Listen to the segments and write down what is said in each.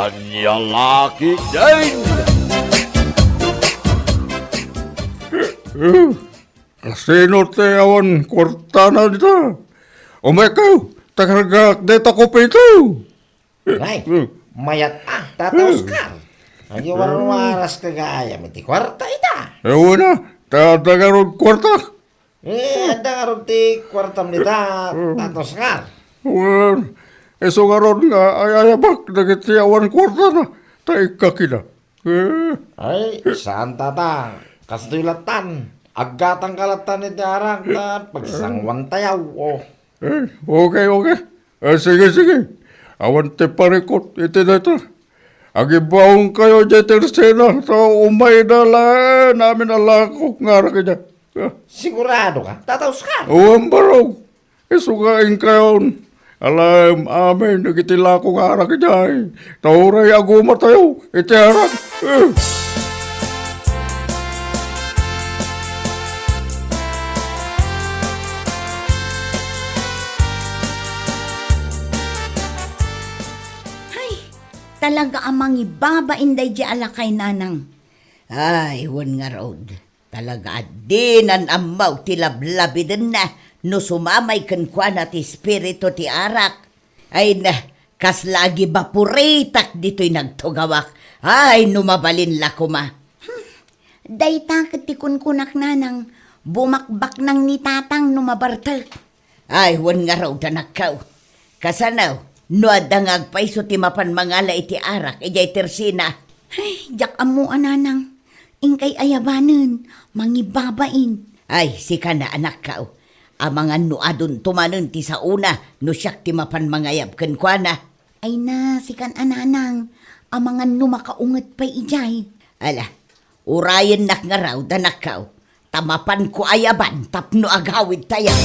Anya laki din! Sino te awan kwarta na dito? Umay kayo, takaragak dito ko pa ito. Ay, mayat Tata Oscar. Ang iwan maras kagaya, miti kwarta ita. Ewan na, tagarod kwarta. Ada nga ron ti kwartam nita, Tata Oscar. Well, eso garon nga ayabak nagiti awan kwarta na. Tay kakina. Ay, saan tata? Kastulatan. Agatang kalatan ni Darang na pagsangwang tayaw. Oh. Okay. Sige. Awan te parikot iti dito. Agibaong kayo dyan tersena. So umay na lang namin alako nga kanya. Sigurado ka, Tata Oscar? Uwan barog. Isugain kayo. Alam amin, nagitila ko nga arak dyan. Tauray aguma tayo. Iti arak. Talaga amang ibaba inday di alakay nanang. Ay, wan nga road. Talaga dinan amaw ti lablabi din na no sumamay kan kwa na ti spirito ti arak. Ay na, kas lagi bapuritak dito'y nagtugawak. Ay, numabalin la kuma. Dayta katikun kunak nanang. Bumakbak nang ni tatang numabartal. Ay, wan nga road anakaw. Kasanaw, no adangag paiso ti mapan mangala iti arak, ijay tersina. Ay, jak amu ananang. Ingkay ayabanen, mangibabain. Ay, sika na anak kao. Amangan no adun tumanon ti sa una, no siyak ti mapan mangayab ken kwa na. Ay na, sikan ananang. Amangan numakaunget pa ijay. Ala, urayan nak nga raw danak kao. Tamapan ko ayaban, tapno agawid tayo.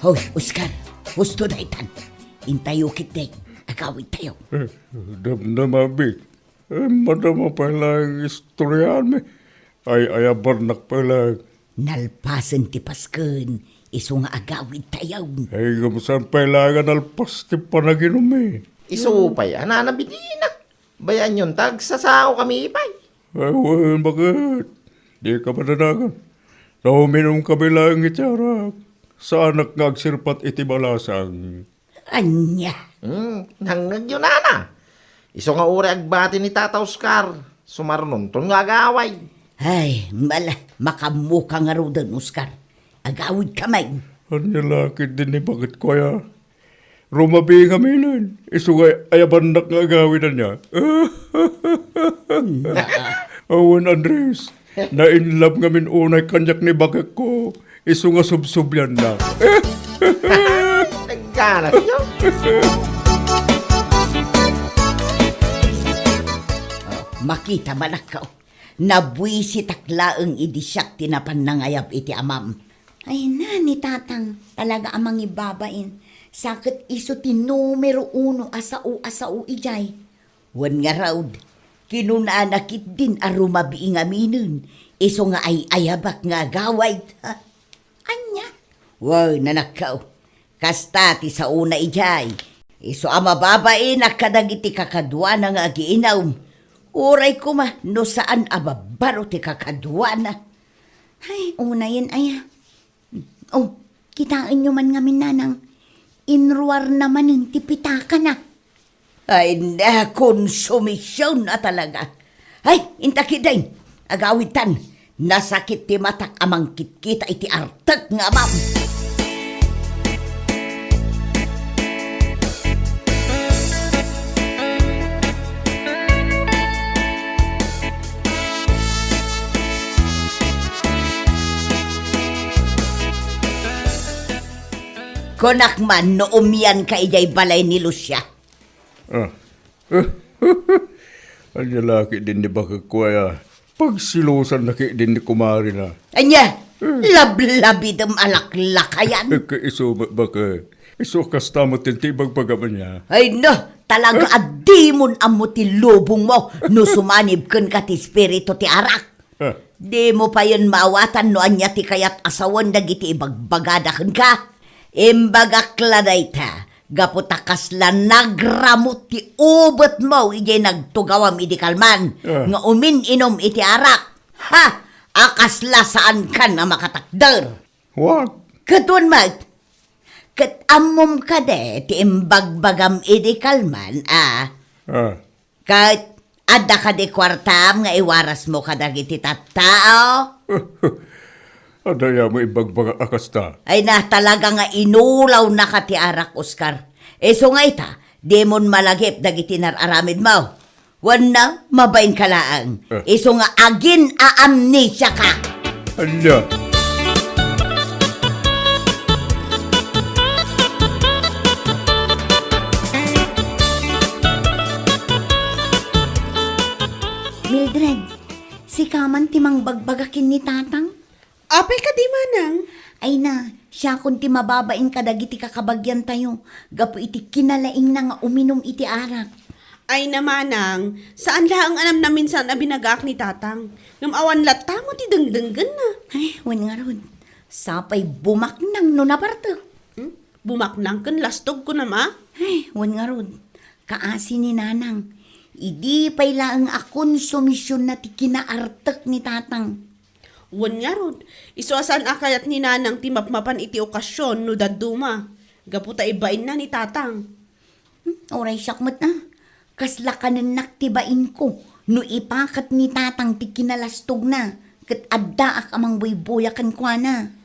Hoy, Oscar, gusto na itan. Intayo kitay, agawid tayo. Damdamabik. Madama pala ang istoryahan mi. Ay ayabarnak pala. Nalpasan ti Pasken, iso nga agawid tayo. Ay gamusan pala nga nalpas ti panaginom mi. Isupay, ananabidina. Bayan yun, tagsasao kami ipay. Ay, well, bakit? Di ka mananagan. Nauminom kami lang itarak. Sa anak nga agsirpat iti balasang. Anya. Hanggang yun na. Iso nga uri agbati ni Tata Oscar. Sumarnon ton nga agaway. Ay, makamuka nga ro doon, Oscar. Agawid kamay. Anya lakit din ni bakit kaya? Rumabi nga milan. Isugay ayabandak nga agawin na niya. Awan Andres. Na-inlove nga min unay kanyak ni bakit ko. Isu nga subsubyan na. Nagkana siya. Makita manakaw. Nabuisi taklaang idisyak tinapan nangayab iti amam. Ay na, ni tatang. Talaga amang ibabain. Sakit iso ti numero 1 asau ijay. Wan nga raud. Kinunanakit din arumabi nga minun. Iso nga ay ayabak nga gaway. Anya? Wow, nanakaw. Kasta ti sa una ijay. Iso ama babae nakadagiti kakadwa na nga agiinaw. Uray ko ma, no saan ababaro ti kakadwa na. Ay, una yan ay. Oh, kitaan nyo man nga minanang. Inruar naman ng tipitaka na. Ay na, konsumisyon na talaga. Ay, intakidain. Agawitan. Nasakit ti matak amang kitkita iti artak nga amam. Konak man no umiyan ka ijay balay ni Lucia. Anya laki din ni bakit kaya. Pagsilusan na kay din ni kumari na. Anya, lablabi dem alaklakayan. Kaiso baka Iso kasta mo tintibag pagaman niya. Ay no, talaga adimon ang mo ti lubong mo no sumanib kan ka ti spirito ti arak. Di mo pa yun maawatan no anya ti kayat asawan dagiti ibagbagadakan ka. Imbagakla dayta, gaputakas la nagramot ti ubot mo ijay nagtugawam iti kalman nga umin-inom iti arak. Ha! Akasla saan ka na makatakder. What? Katun mat, kat amom ka de, ti imbagbagam iti kalman, kat ada ka di kwartam nga iwaras mo ka dagiti tattao. Adaya mo ibagbaga akasta. Ay na talaga nga inulaw na ka ti arak, Oscar. So nga ita, di mon malagip dagiti nararamid mo. Wan na, mabain ka laang. So nga agin aamnesia ka. Anya? Mildred, si Kaman timang bagbagakin ni Tatang? Apay ka di manang. Ay na, siya kung ti mababain ka dagiti kakabagyan tayo. Gapo iti kinalaing na nga uminom iti arak. Ay namanang, saan lang anam na minsan na binagak ni tatang? Ngam awan lata mo ti dengdenggan na. Ay, wan nga ron. Sapay bumak nang no naparto. Bumaknang kan lastog ko na ma. Ay, wan nga ron. Kaasi ni Nanang. Idi pay laang akon sumisyon na ti kinaartek ni Tatang. Wan nga rod, isuasan akayat ni nanang ti mapmapan iti okasyon no daduma. Gaputa ibain na ni tatang. Oray syakmat na. Kasla ka naktibain ko. No ipakat ni Tatang ti kinalastog na. Kat adda ak amang buybuyakan kwa na.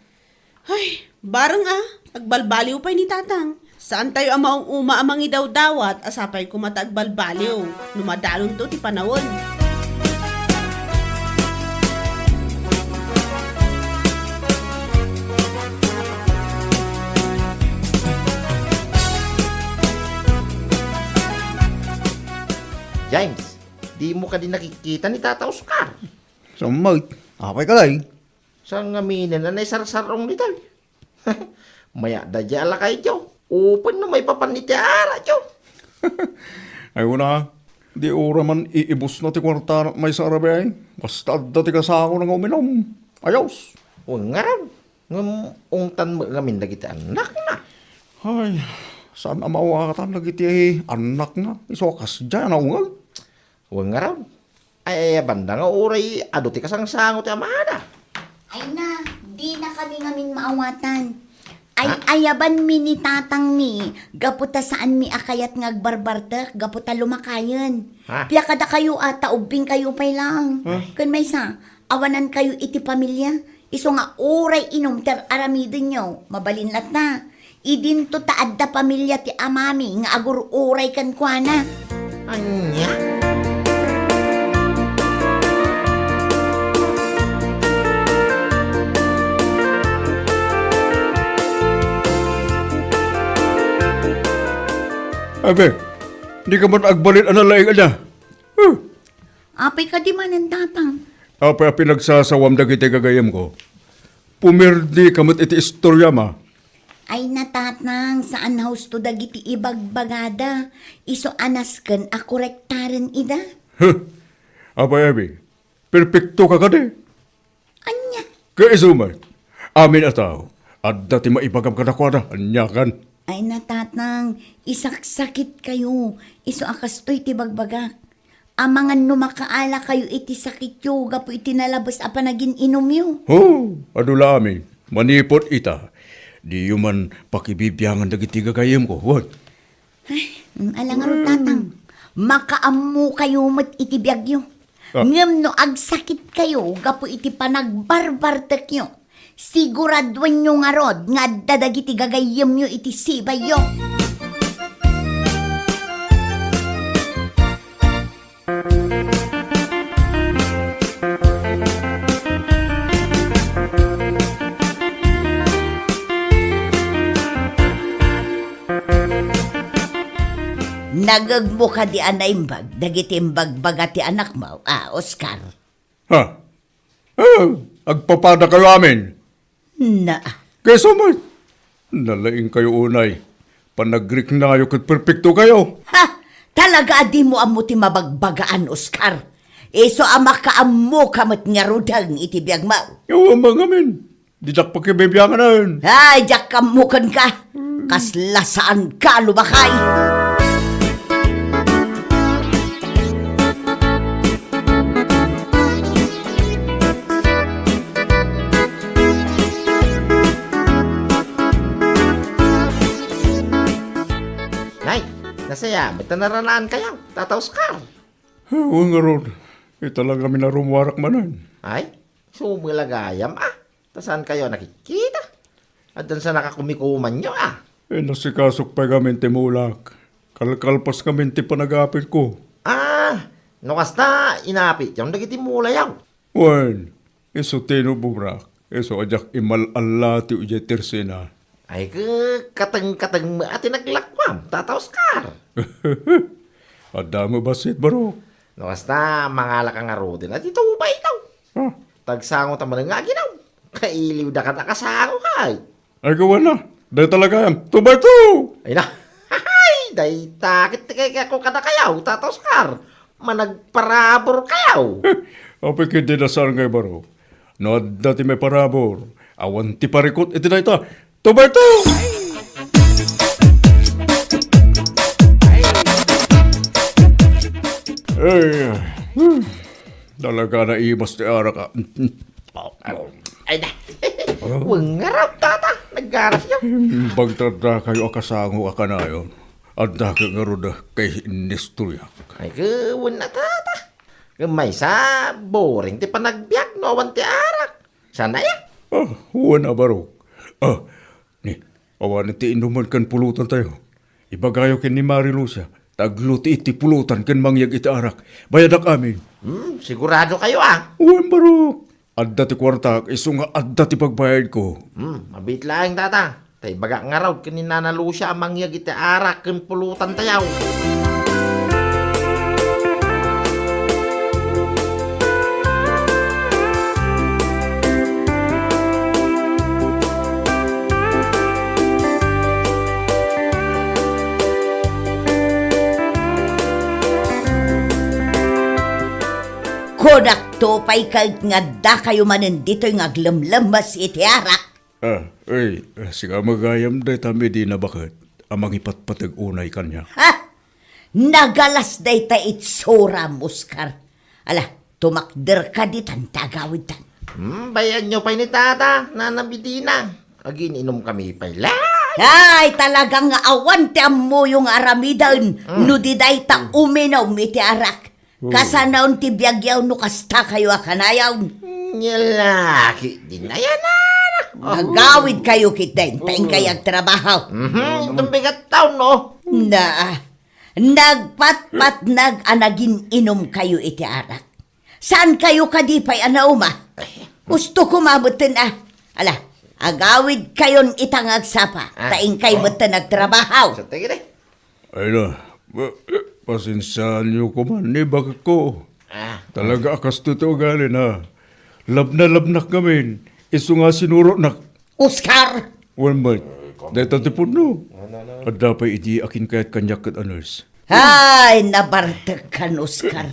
Ay, barang agbalbaliw pa ni tatang. Saan tayo amaong uma amang idawdawat, asapay kumata agbalbaliw. Numadalon to ti panawon. James, di mo ka din nakikita ni Tata Oscar. Samay. Apay ka day. Sa ngaminin na naisar-sarong nito. Maya da jala kay Jo. Open na may papanitiara, Jo. Ay una, di ora man iibus na ti kwarta may sarabi ay. Basta adda ti kasako nang uminom. Ayos. O nga rin. Ungtan mo ngamin na kita anak na. Ay, saan ang mawakatan lagi ti anak nga. Isokas dyan na ungal. O nga rin. Ay, banda nga oray, ado ti kasangsango ti amana. Ay na, di na kami ngamin maawatan. Ay ayaban mi ni Tatang mi. Gaputa saan mi akayat ngagbarbartek. Gaputa lumakayan. Ha? Piya kada kayo ata ubing kayo pay lang. Kun may sa, awanan kayo iti pamilya. Iso nga oray inom ter aramidin nyo. Mabalinlat na. Idin to taad da pamilya ti amami nga agur oray kan kwa na. Anya. Abe, di ka man agbalin analaing niya. Apay ka di man ang Tatang. Apay pinagsasawam dagiti gagayam ko. Pumirdi kamot iti istorya ma. Ay natatang saan house to dagiti ibagbagada. Iso anasken a korektaren ida. Apay abi, perfecto ka kade. Anya. Kaisuman, amin ataw. Adda ti maibagam ka na kwa na, anyakan. Ay natatang, isaksakit kayo. Iso akastoy ti bagbagak. Amangan no makaala kayo iti sakit yo. Gapo iti nalabas apa naging inom yo. Adula amin, manipot ita. Di yuman pakibibiyangan dagiti gagayam ko, what? Alangaro Tatang, makaamu kayo mat iti biyagyo. Ngem no agsakit kayo, gapo iti panagbarbartek yo. Siguradwan nyo nga rod, nga dadagiti gagayam nyo iti sibay yo. Nagagmo ka di anaimbag, dagiti imbagbaga ti anak mo, Oscar. Ha? Agpapada kayo amin. Na, Kaysa man, nalaing kayo unay. Panagrik na kayo kat perfecto kayo. Ha? Talaga di mo amo ti mabagbagaan, Oscar. Iso ama ka amo kamat nga rudang itibiyag mo. Yung mga amin. Di jak pakibibiyangan na. Ay, jak kamukan ka. Kaslasaan ka lumakay. Nay, nasaya, may tanaranaan kayo, Tata Oscar. Oo nga ron. Talaga kami na rumwarak manan. Ay, sumilagayam Tasan kayo nakikita? At dun sa nakakumikuman nyo Nasikasok pa kami timulak. Kalkalpas kami ti panagapit ko. Nukas na inapit yung nagitimula yaw. Wan, iso tinubugrak. Iso ajak imal-alati uja tersena. Ay, kateng-kateng mo at naglakwam, Tata Oscar. Adamo basit baro. Nukas na mangalak ang arodin at ito ba itaw? Ha? Tagsango taman nga ginaw. Kailiw da ka nakasango kay. Ay gawa na. Dahil talaga yan. Tubay to! Ay na, hay, day takit kaya ko kada kayaw, Tata Oscar. Managparabor kayaw. Apik hindi na saan ngay baro. No, dati may parabor. Awan ti parikot. Iti na ito. Tubay to! Ay, talaga na imas ti ara ka. Ay na, huwag nga raw, Tata. Naggaras niya. Bagtada kayo akasango ka na yun. At daki nga rin kay Nestoryak. Ay, kawan na, Tata. May sa boring ti panagbiyak no awan ti arak. Sana ya? Huwan na barok. Ni, awan ti inuman kan pulutan tayo. Ibagayo kin ni Marilucia. Tagluti iti pulutan kan mangyag iti arak. Bayadak amin. Sigurado kayo Huwan barok. Adda ti kwartak, iso nga adda ti pagbayad ko. Mabit lang, Tata. Tay baga nga raw kaninanalo siya mangyag iti arak kan pulutan tayaw. Kodak to pa'y kag nga da kayo manin dito yung aglamlamas iti arak. Siga magayam day tami di na bakit. Amang ipatpatag unay kanya. Ha? Nagalas day ta itsura, Oscar. Ala, tumakder ka ditan, tagawid tan. Bayan nyo pa ni Tata, nanabidina. Agin inom kami pa Ay, talagang nga awan ti mo yung aramidan. No di day ta uminaw iti arak. Kasanaon ti biyagyaw no kasta kayo akanayaw. Nyalaki, di na yan Nagawid kayo kitain, taing kayag trabaho. Itong bigat taon, no? Nagpatpat nag-anagin inom kayo iti arak. Saan kayo kadipay anauma? Gusto ko mabutin Ala, agawid kayon itangag sapa, taing kayo butin nagtrabaho. Sa tingin Ay na, pasensyahan niyo ko man, bakit ko? Talaga akas totoo gali na. Labna kami. Iso nga sinuro na. Oscar! One month. Dahil tatipon no. At dapat iti akin kaya't kanyak at aners. Ay, nabartag kan, Oscar.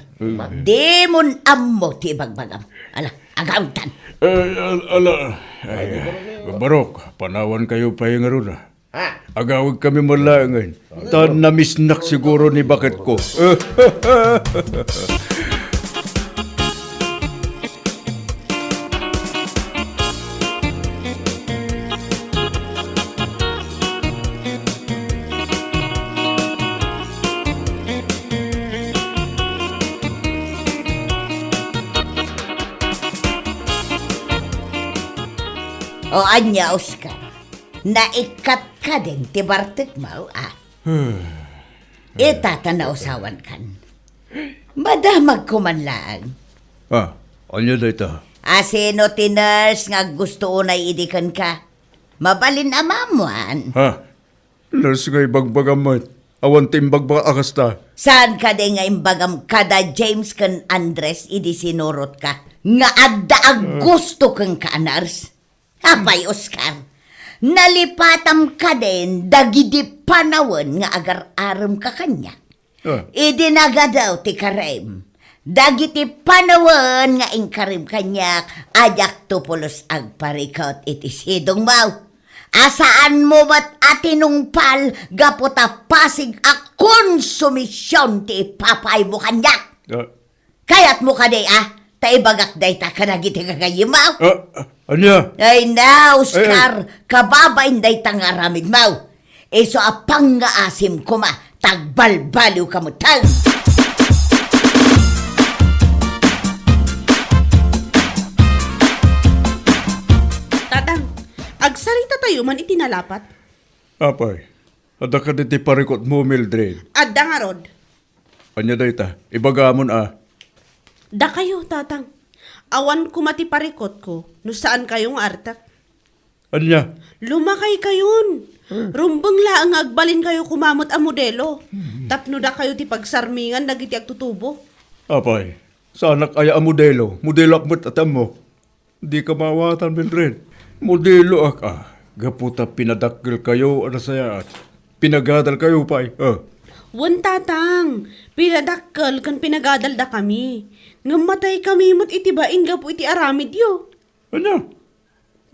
Di mon ammo ti bagbagam. Ala, agawitan. Barok, panawan kayo pa yung aruna. Agawag kami malangan. Tan namisnak siguro ni bakit ko. O anya, Oscar. Naikat ka din, ti Bartek mo, Itatanaw-sawan kan. Madamag ko man lang. Anya da ita? Asino ti nurse nga gusto unay idikan ka? Mabalin amamuan. Nurse nga ibagbagamot. Awan timbagbaga akasta. Saan ka din nga imbagam kada James kan Andres idi sinurot ka? Nga adda ag gusto kang ka, nurse? Apay, Oscar. nalipatam ka din dagiti panawon nga agar-aram ka kanya. Idinaga daw ti karem. Dagiti panawon nga ingkarim kanyak ajak tupulos agparikot iti sidong mau. Asaan mo mat atinungpal gaputa pasig a konsumisyon ti papay mo kanyak. Kayat mo ka day taibagak day ta ka nagiti kagayimaw. Anya? Ay na, Oscar, kababain day tangaramid mau. Iso apang nga asim ko ma, tagbalbaliw ka mo tang. Tatang, agsarita tayo man itinalapat. Apay, ada ka diti parikot mo, Mildred. Adda nga rod. Anya day ta, ibagamon Da kayo, tatang. Awan kumati parikot ko, no saan kayong artak. Anya? Lumakay kayon. Rumbang laang agbalin kayo kumamot a modelo. Tapno da kayo ti pagsarmingan nagiti agtutubo. Apay, sa anak aya ang modelo. Modelo akmat atam mo. Di ka mawatan, Mildred. Modelo gaputa pinadakil kayo, ano saya, pinagadal kayo, pay. Wan tatang, pinadakkel kan pinagadal da kami. Ngamatay kami mo't itibain gapo iti aramid yo. Ano?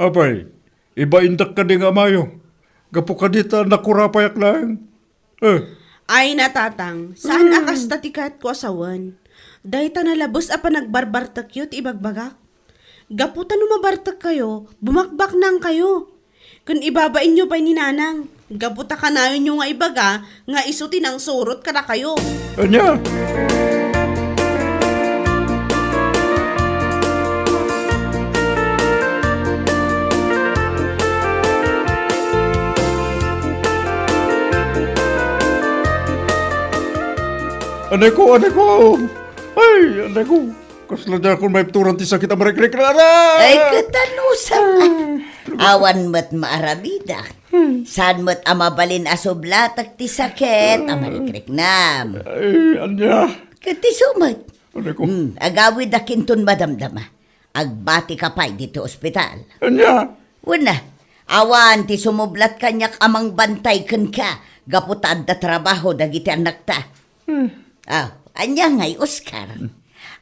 Apay, iba indak ka di nga mayo. Gapo ka dita nakurapayak lang. Ay na tatang, saan akas tatikat ko asawan? Dahi ta nalabos a pa nagbarbartak yot ibagbagak. Gaputan numabartak kayo, bumakbak nang kayo. Kung ibabain nyo pa ni nanang, gaputa ka na yun yung nga ibaga, nga isutin ang surot ka na kayo. Anya? Anay ko! Ay, anay ko! Kasla niya kung may turan ti sakit ang marikrik na Ay, katanusan. Awan mo't maaramidak. Saan mo't amabalin asublatak ti sakit, amarikrik nam. Ay, anya! Kati sumat. Anay ko! Agawid akinton madamdama. Agbati ka pa'y dito ospital. Anya! Una, awan ti sumublat kanyak amang bantay kan ka. Gaputad da trabaho dagiti anak ta. Anya ngay, Oscar.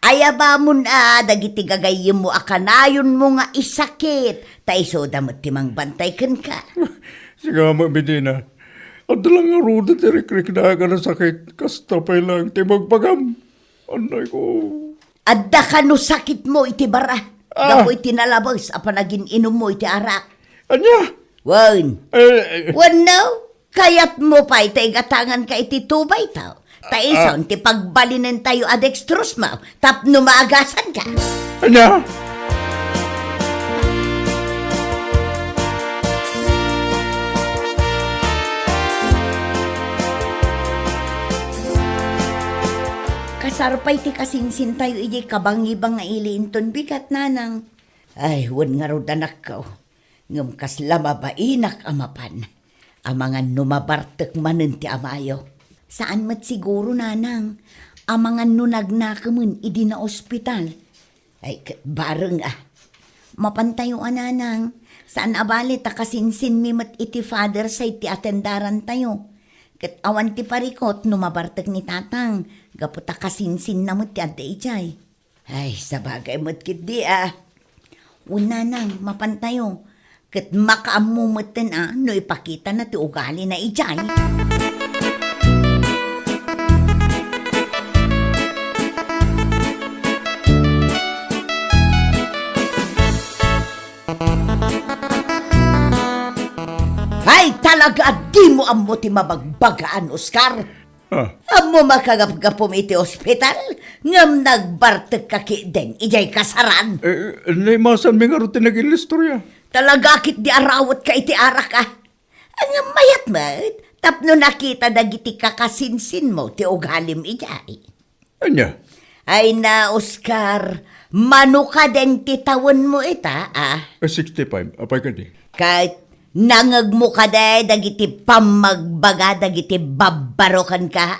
Ayaba mo na, dagiti gagayim mo akanayon mo nga isakit. Taiso damot timang bantay kan ka. Siga mo, Medina. Ang dalang nga ruda ti rikrik na ka na sakit. Kasta pa'y lang ti magpagam. Anay ko. Adda ka no sakit mo iti bara. Gapo iti nalabas apa naging inom mo iti arak. Anya! Wan. Eh, Wan no? Kayat mo pa iti gatangan ka iti tubay tao. Taison ti pagbalinin tayo adextrose mo. Tapno maagasan ka. Anya! Kasarpay ti kasinsin tayo iji kabangibang nga iliinton bigat nanang. Ay, wan nga ro danak ko. Ngam kas lamabainak amapan. Amangan numabartek manen ti amayo. Saan mat siguro nanang? Amangan nunagnakamun idi na ospital. Ay, bareng Mapantayuan nanang. Saan abali ta kasinsin mi mat iti father sa iti atendaran tayo. Kat awan ti parikot numabartek ni tatang. Gaputa kasinsin na mo't ti adda ijay. Ay, sabagay mo't kit di Una nang, mapantayo. Kat makaamumutin no ipakita na ti ugali na ijay. Ay, talaga di mo amo ti mabagbagaan, Oscar. Amo makagapgapom iti ospital, ngam nagbartek kaki den, ijay kasaran. Naimasan mi nga ro tinagil istorya. Talaga kit di arawat ka iti arak Ang mayat mat, tapno nakita dagiti kakasinsin mo ti ugalim ijay. Anya? Ay na, Oscar, mano ka den ti tawon mo ita, 65, apay ka di. Kahit nangag mo ka day, dagiti pamagbaga, dagiti babarokan ka,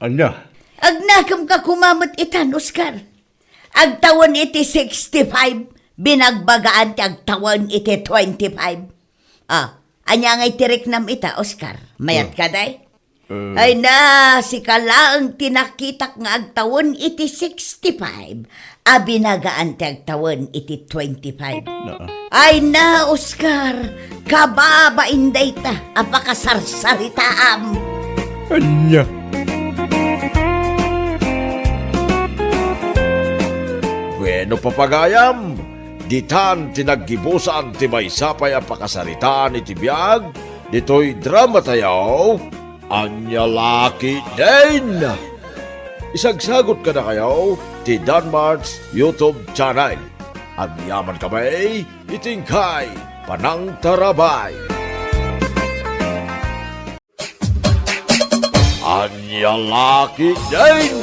Anya? Agnakam ka kumamot itan, Oscar. Agtawan iti 65, binagbagaan ti agtawan iti 25. Anya ngay tirik nam ita, Oscar. Mayat ka, day? Ay na, si kalaang tinakitak nga agtawon iti 65, abinagaan ti agtawon iti 25. Ay na, Oscar, kababa inday ta, apakasarsaritaam. Anya. Bueno papagayam, ditan tinaggibusan ti may sapay ang pakasaritaan iti biyag, dito'y drama tayo, anya laki din. Isagsagot ka na kayo, ti Danmar's YouTube channel. Ang yaman kamay, itingkay, panang tarabay. Anya laki din.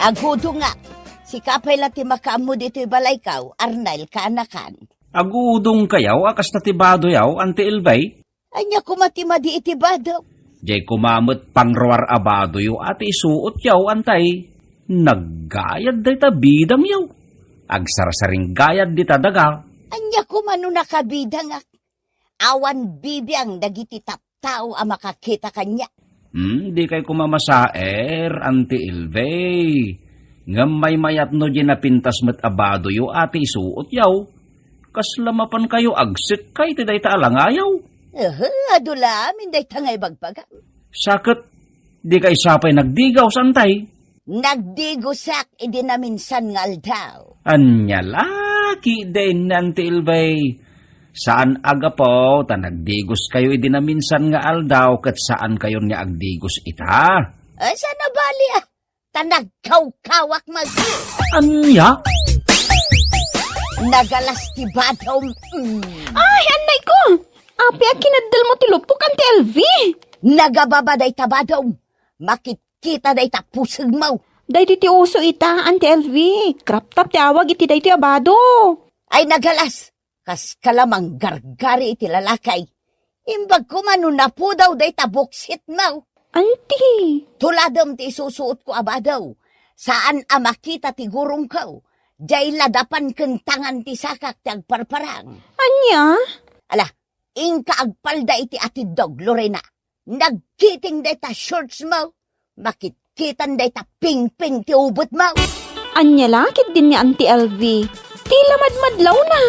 Agudo nga, si kapay lati makamu dito'y balaykaw, Arnel kaanakan. Agudong kayaw, akas natibado yaw, anti Ilvay. Anya kumatima di itibado. Jay kumamot pangrawar abado yaw, ati isuot yaw, antay. Naggayad day ta bidang yaw. Agsarsaring gayad di ta daga. Anya kumano nakabida nga. Awan bibiyang dagiti taptao ang makakita kanya. Di kay kumamasaer, anti Ilvay. Ngam may mayat no di napintas met abado yaw, ati isuot yaw. Kaslamapan kayo agsik kay ti day ta alangayaw. Adula amin day tangay bagbaga. Sakit, di kay sapay nagdigaw santay. Nagdigusak idi na minsan nga aldaw. Anya laki din nanti Ilvay. Saan aga po, ta nagdigos kayo idi na minsan nga aldaw, kat saan kayo niya agdigos ita? Ay, sana bali ta nagkaw-kawak mag... Anya? Nagalas ti badaw. Ay, anay ko! Api ang kinadal mo tilupok, Auntie LV. Nagababaday ta badaw. Makikita day ta pusag mo. Day ti uso ita, Auntie LV. Crop top ti awag iti day ti abado. Ay nagalas. Kas kalamang gargari iti lalakay. Imbag ko manu na po daw day ta buksit mo. Auntie. Tuladam ti susuot ko abadaw. Saan makita ti gurong ko? Jay ladapan kentangan ti sakak ti agparparang. Anya? Ala, ingka agpalda iti atid dog, Lorena. Nagkiting day ta shorts mo. Makitkitan day ta ping-ping ti ubot mo. Anya lakit din ni Auntie LV. Tila madmadlaw na.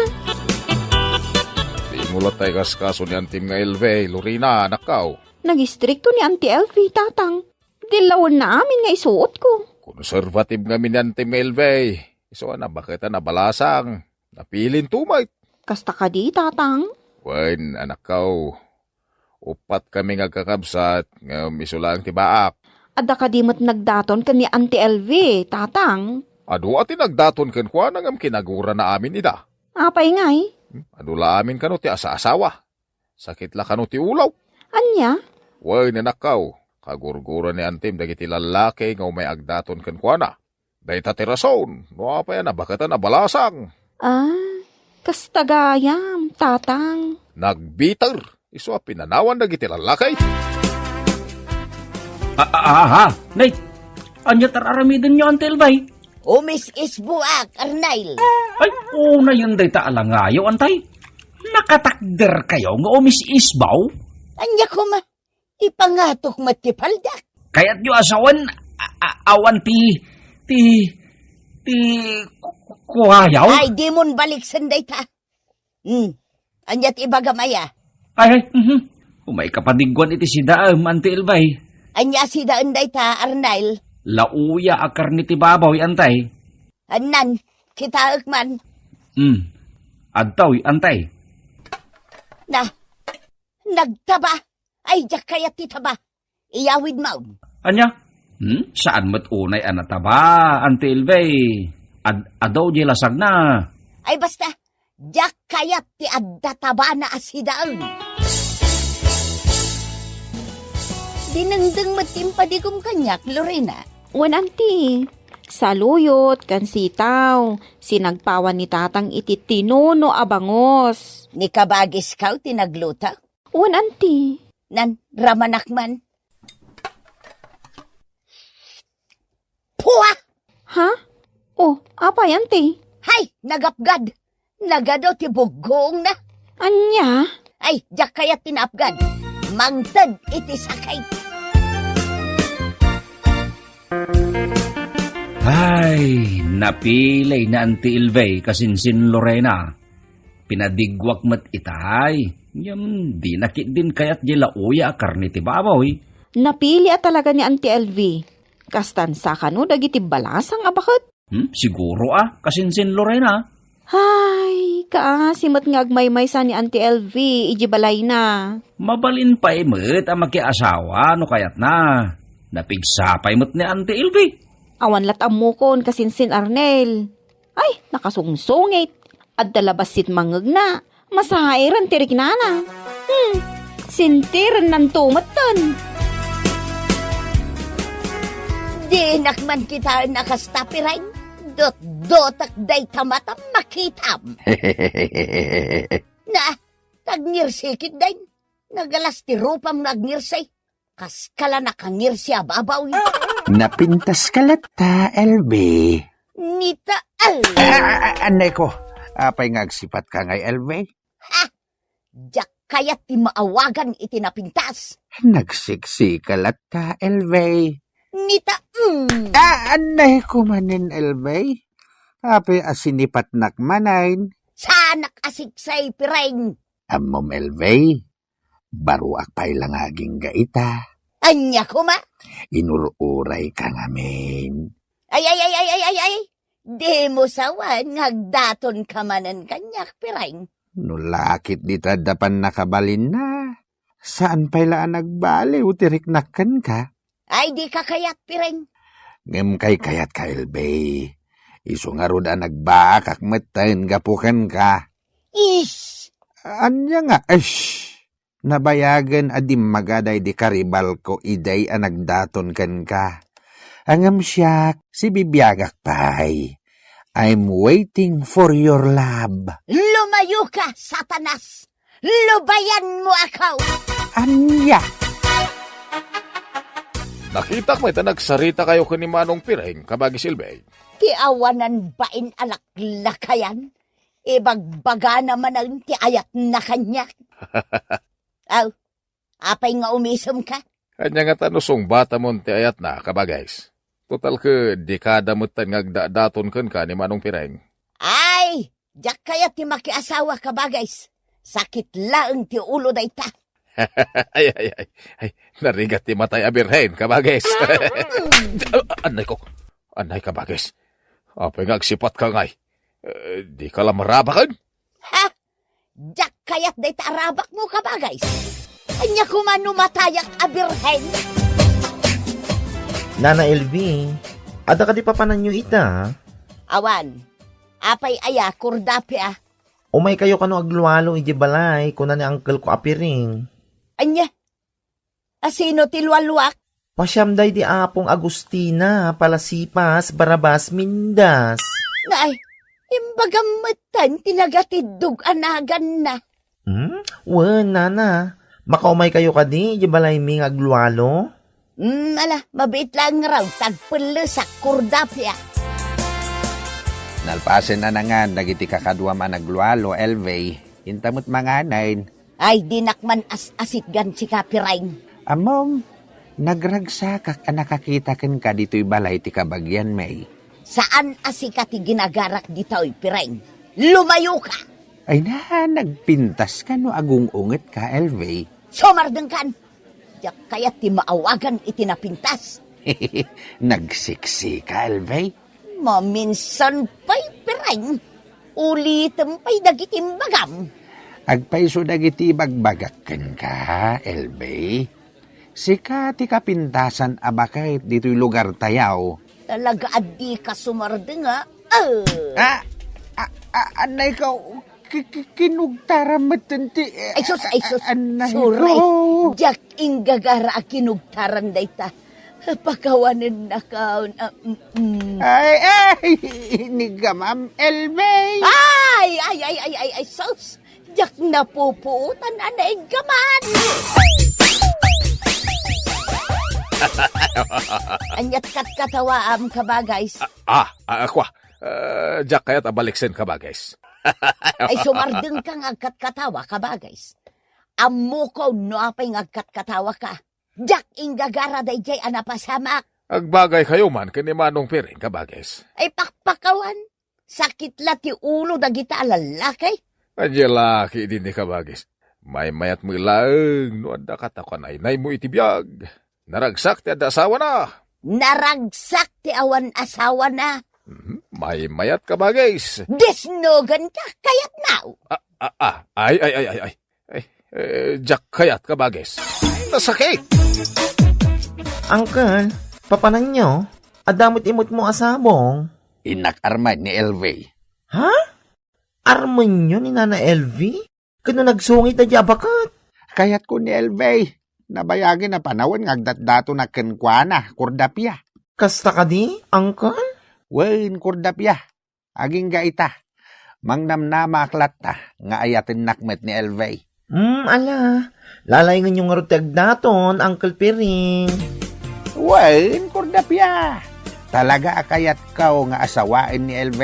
Di mulat tayo kaskaso ni Antim nga Elve, Lorena, nakaw. Nagistrikto ni Auntie LV, tatang. Dilawan na amin nga isuot ko. Konservative nga min Antim Elve. Iso na, bakit na balasang? Napilin tumay. Kasta ka di, tatang. Wen, anak kaw. Upat kami nga kakabsat, nga miso lang tibaak. Ada ka di mo't nagdaton ka ni Auntie LV, tatang. Ado ati nagdaton ken kwa nangam kinagura na amin ida. Apay ngay. Ado la amin kano ti asa-asawa. Sakit la kano ti ulaw. Anya? Wen, anak kaw. Kagurgura ni Antim dagiti lalaki nga may agdaton ken kwa na. Dahita ti rason. No apay na bakit na balasang. Kastagayam, tatang. Nagbiter. Iso pinanawan dagiti lalaki. Nay, anya tararamidin nyo, Auntie Ilvay? Umis isbuak, Arnel. Ay, una yun day ta alangayaw, antay. Nakatakder kayo nga umis-isbaw? Anya ko ma, ipangatok matipaldak. Kaya't nyo asawan, awan kuhayaw? Ay, di mon balik sanday ta. Anyat ibagamaya. Ay, umay kapadigwan iti si Daam, Auntie Ilvay. Anya si daan day ta, Arnel. Lauya akar ni ti babaw, antay. Anan, kita akman. Adtaw, antay. Na, nagtaba. Ay, jak kayat ti taba. Iyawid mo. Anya? Saan mo't unay anataba, Auntie Ilvay? Adaw di lasag na. Ay basta, jak kayat ti adda taba na asidaan. Dinengdeng matimpadigom kanyak, Lorena. Wan, Auntie. Saluyot, kan sitaw. Sinagpawan ni tatang iti tinuno abangos. Ni kabagis kaw tinagluta. Wan, Auntie. Nan, ramanakman. Puwa! Ha? Oh, apa yan, te? Hay, nagapgad. Nagado ti bugong na. Anya? Ay, jak kaya tinapgan. Mangtad iti sakay. Ay, napilay na Auntie Ilve kasinsin Lorena. Pinadigwak mat itay. Yam, di nakit din kayat di lauya karni ti baboy. Napili talaga ni Auntie LV. Kastan sa kano dagiti balasang abakot. Siguro kasinsin Lorena. Hay, kaasimot nga agmaymay sa ni Auntie LV, iji balay na. Mabalin pa imot ang makiasawa no kayat na. Napigsapay mo't ni Auntie Ilve. Awan lat amukon kasinsin Arnel. Ay, nakasungsungit. At dalabasit mangag na. Masahairan tirik nana. Sintiran ng tumatan. Di nakman kita nakastapiray. Dot-dotak day tamatam makitam. Na, tagnirsikit day. Nagalas ti rupam nagnirsay. Kaskala nakangirsi ababaw. Napintas ka lata, LB. Nita al. Anay ko, apay ngagsipat ka ngay, LB? Jak kaya ti maawagan iti napintas. Nagsiksi ka lata, LB. Nita Anay ko manin, LB. Apay asinipat nakmanain. sanak asiksay pireng. Amom, LB. Baruak pa'y lang aging gaita. Anya kuma? Inururay ka ngamin. Ay. Di mo sawan ngagdaton kamanan kanyak pireng. Nulakit di tadapan nakabalin na. Saan pa'y laan nagbali utiriknakan ka? Ay di ka kayat pireng. Ngem kay kayat ka, LB. Iso nga roda nagbaakak matayin gapukan ka. Ish! Anya nga, nabayagan adim magaday di karibal ko iday anagdaton kan ka. Angam siya, si bibiyagak pay. I'm waiting for your love. Lumayo ka, satanas! Lubayan mo akaw! Anya! Nakita ko ita nagsarita kayo ni Manong Pireng, kabagi Silve. Ti awanan bain alak lakayan? Ibagbaga naman ang ti ayat na kanyak. Aw, apay nga umisom ka? Kanya nga tanusong bata mo ti ayat na, kabagays. Total ke dekada mo tan ngagdadaton ka ni Manong Pireng. Ay, jak kaya ti makiasawa ka bagays. Sakit laeng ti ulo dayta. ay, narigat ti matay abirhen, kabagays. Anay kabagays. Apay ngagsipat ka ngay. Di ka lang marabakan? Ha? Jak kayat dayta arabak mo ka bagays. Anya kumano matayak abirhen. Nana LV, ada ka di papanan nyo ita? Awan, apay aya kurdapi ah. Umay kayo kano agluwalo iji balay, kuna ni uncle ko apiring. Anya? Asino tilwaluak? Pasyamday di apong Agustina, Palasipas, Barabas, Mindas. Nay, imbagamatan tinagatidug anagan na. Nana. Makaumay kayo ka di, iji balay ming agluwalo? Ala, mabait lang raw, tagpulusak kurdapya. Nalpasen na nga, nagiti kakadwa man naglualo, LV. Intamot mga nain. Ay, dinakman as-asit gan si kapiraing. Amom, nagragsakak nakakita ken ka dito'y balay ti kabagyan, May. Saan asikat ti ginagarak dito'y piraing? Lumayo ka! Ay na, nagpintas ka no agung unget ka, LV. Sumardeng kan! Diyak kaya ti maawagan itinapintas. Nagsiksi ka, LV. Maminsan pa'y piraing. Ulitem pa'y dagitim bagam. Agpaiso dagiti bagbagakken ka, LV. Sika ti kapintasan abakait dito'y lugar tayaw. Talaga adi ka sumardeng nga. Anay ka, kinugtaran ti... Ay sus, Anay suray. ko. Diyak ingagara kinugtaran dayta. Pakawanin na ka. Ay, iniga, Ma'am LV. Ay, sus. Diyak napupuutan anay gaman. Anyat kat katawaam ka ba, guys? Ako. Jack kayat abaliksen kabagays. Ay sumardeng ka nga agkat-katawa ka ba, guys? Ammo ko no apay nga agkat-katawa ka. Jack ingagara day jay anapasamak. Agbagay kayo man kini Manong Piring kabagis. Ay pakpakawan. Sakit la ti ulo dagita lalaki. Adya laki din ni kabagis. May mayat mo ilaang no adda katakon ay nay mo itibiyag. Naragsak ti adda asawa na. Naragsak ti awan asawa na. May mayat kabagis. Desnogan ka kayat now. Ay. Jack kayat kabagis. Nasakit. Uncle, papanan nyo? Adamot-imot mo asabong. Inak-arman ni LV. Ha? Arman nyo ni Nana LV? Kano nagsungit na di abakat? Kayat ko ni LV. Nabayagin na panahon ngagdat-dato na kenkwana, kurdapya. Kasta ka di, Uncle? Wen kurdapya. Aging gaita. Mangnamnama aklat ta, nga ayatin nakmet ni LV. Ala. Lalayngan yung ngarutag daton, Uncle Piring. Wen kurdapya. Talaga akayat kao nga asawain ni LV.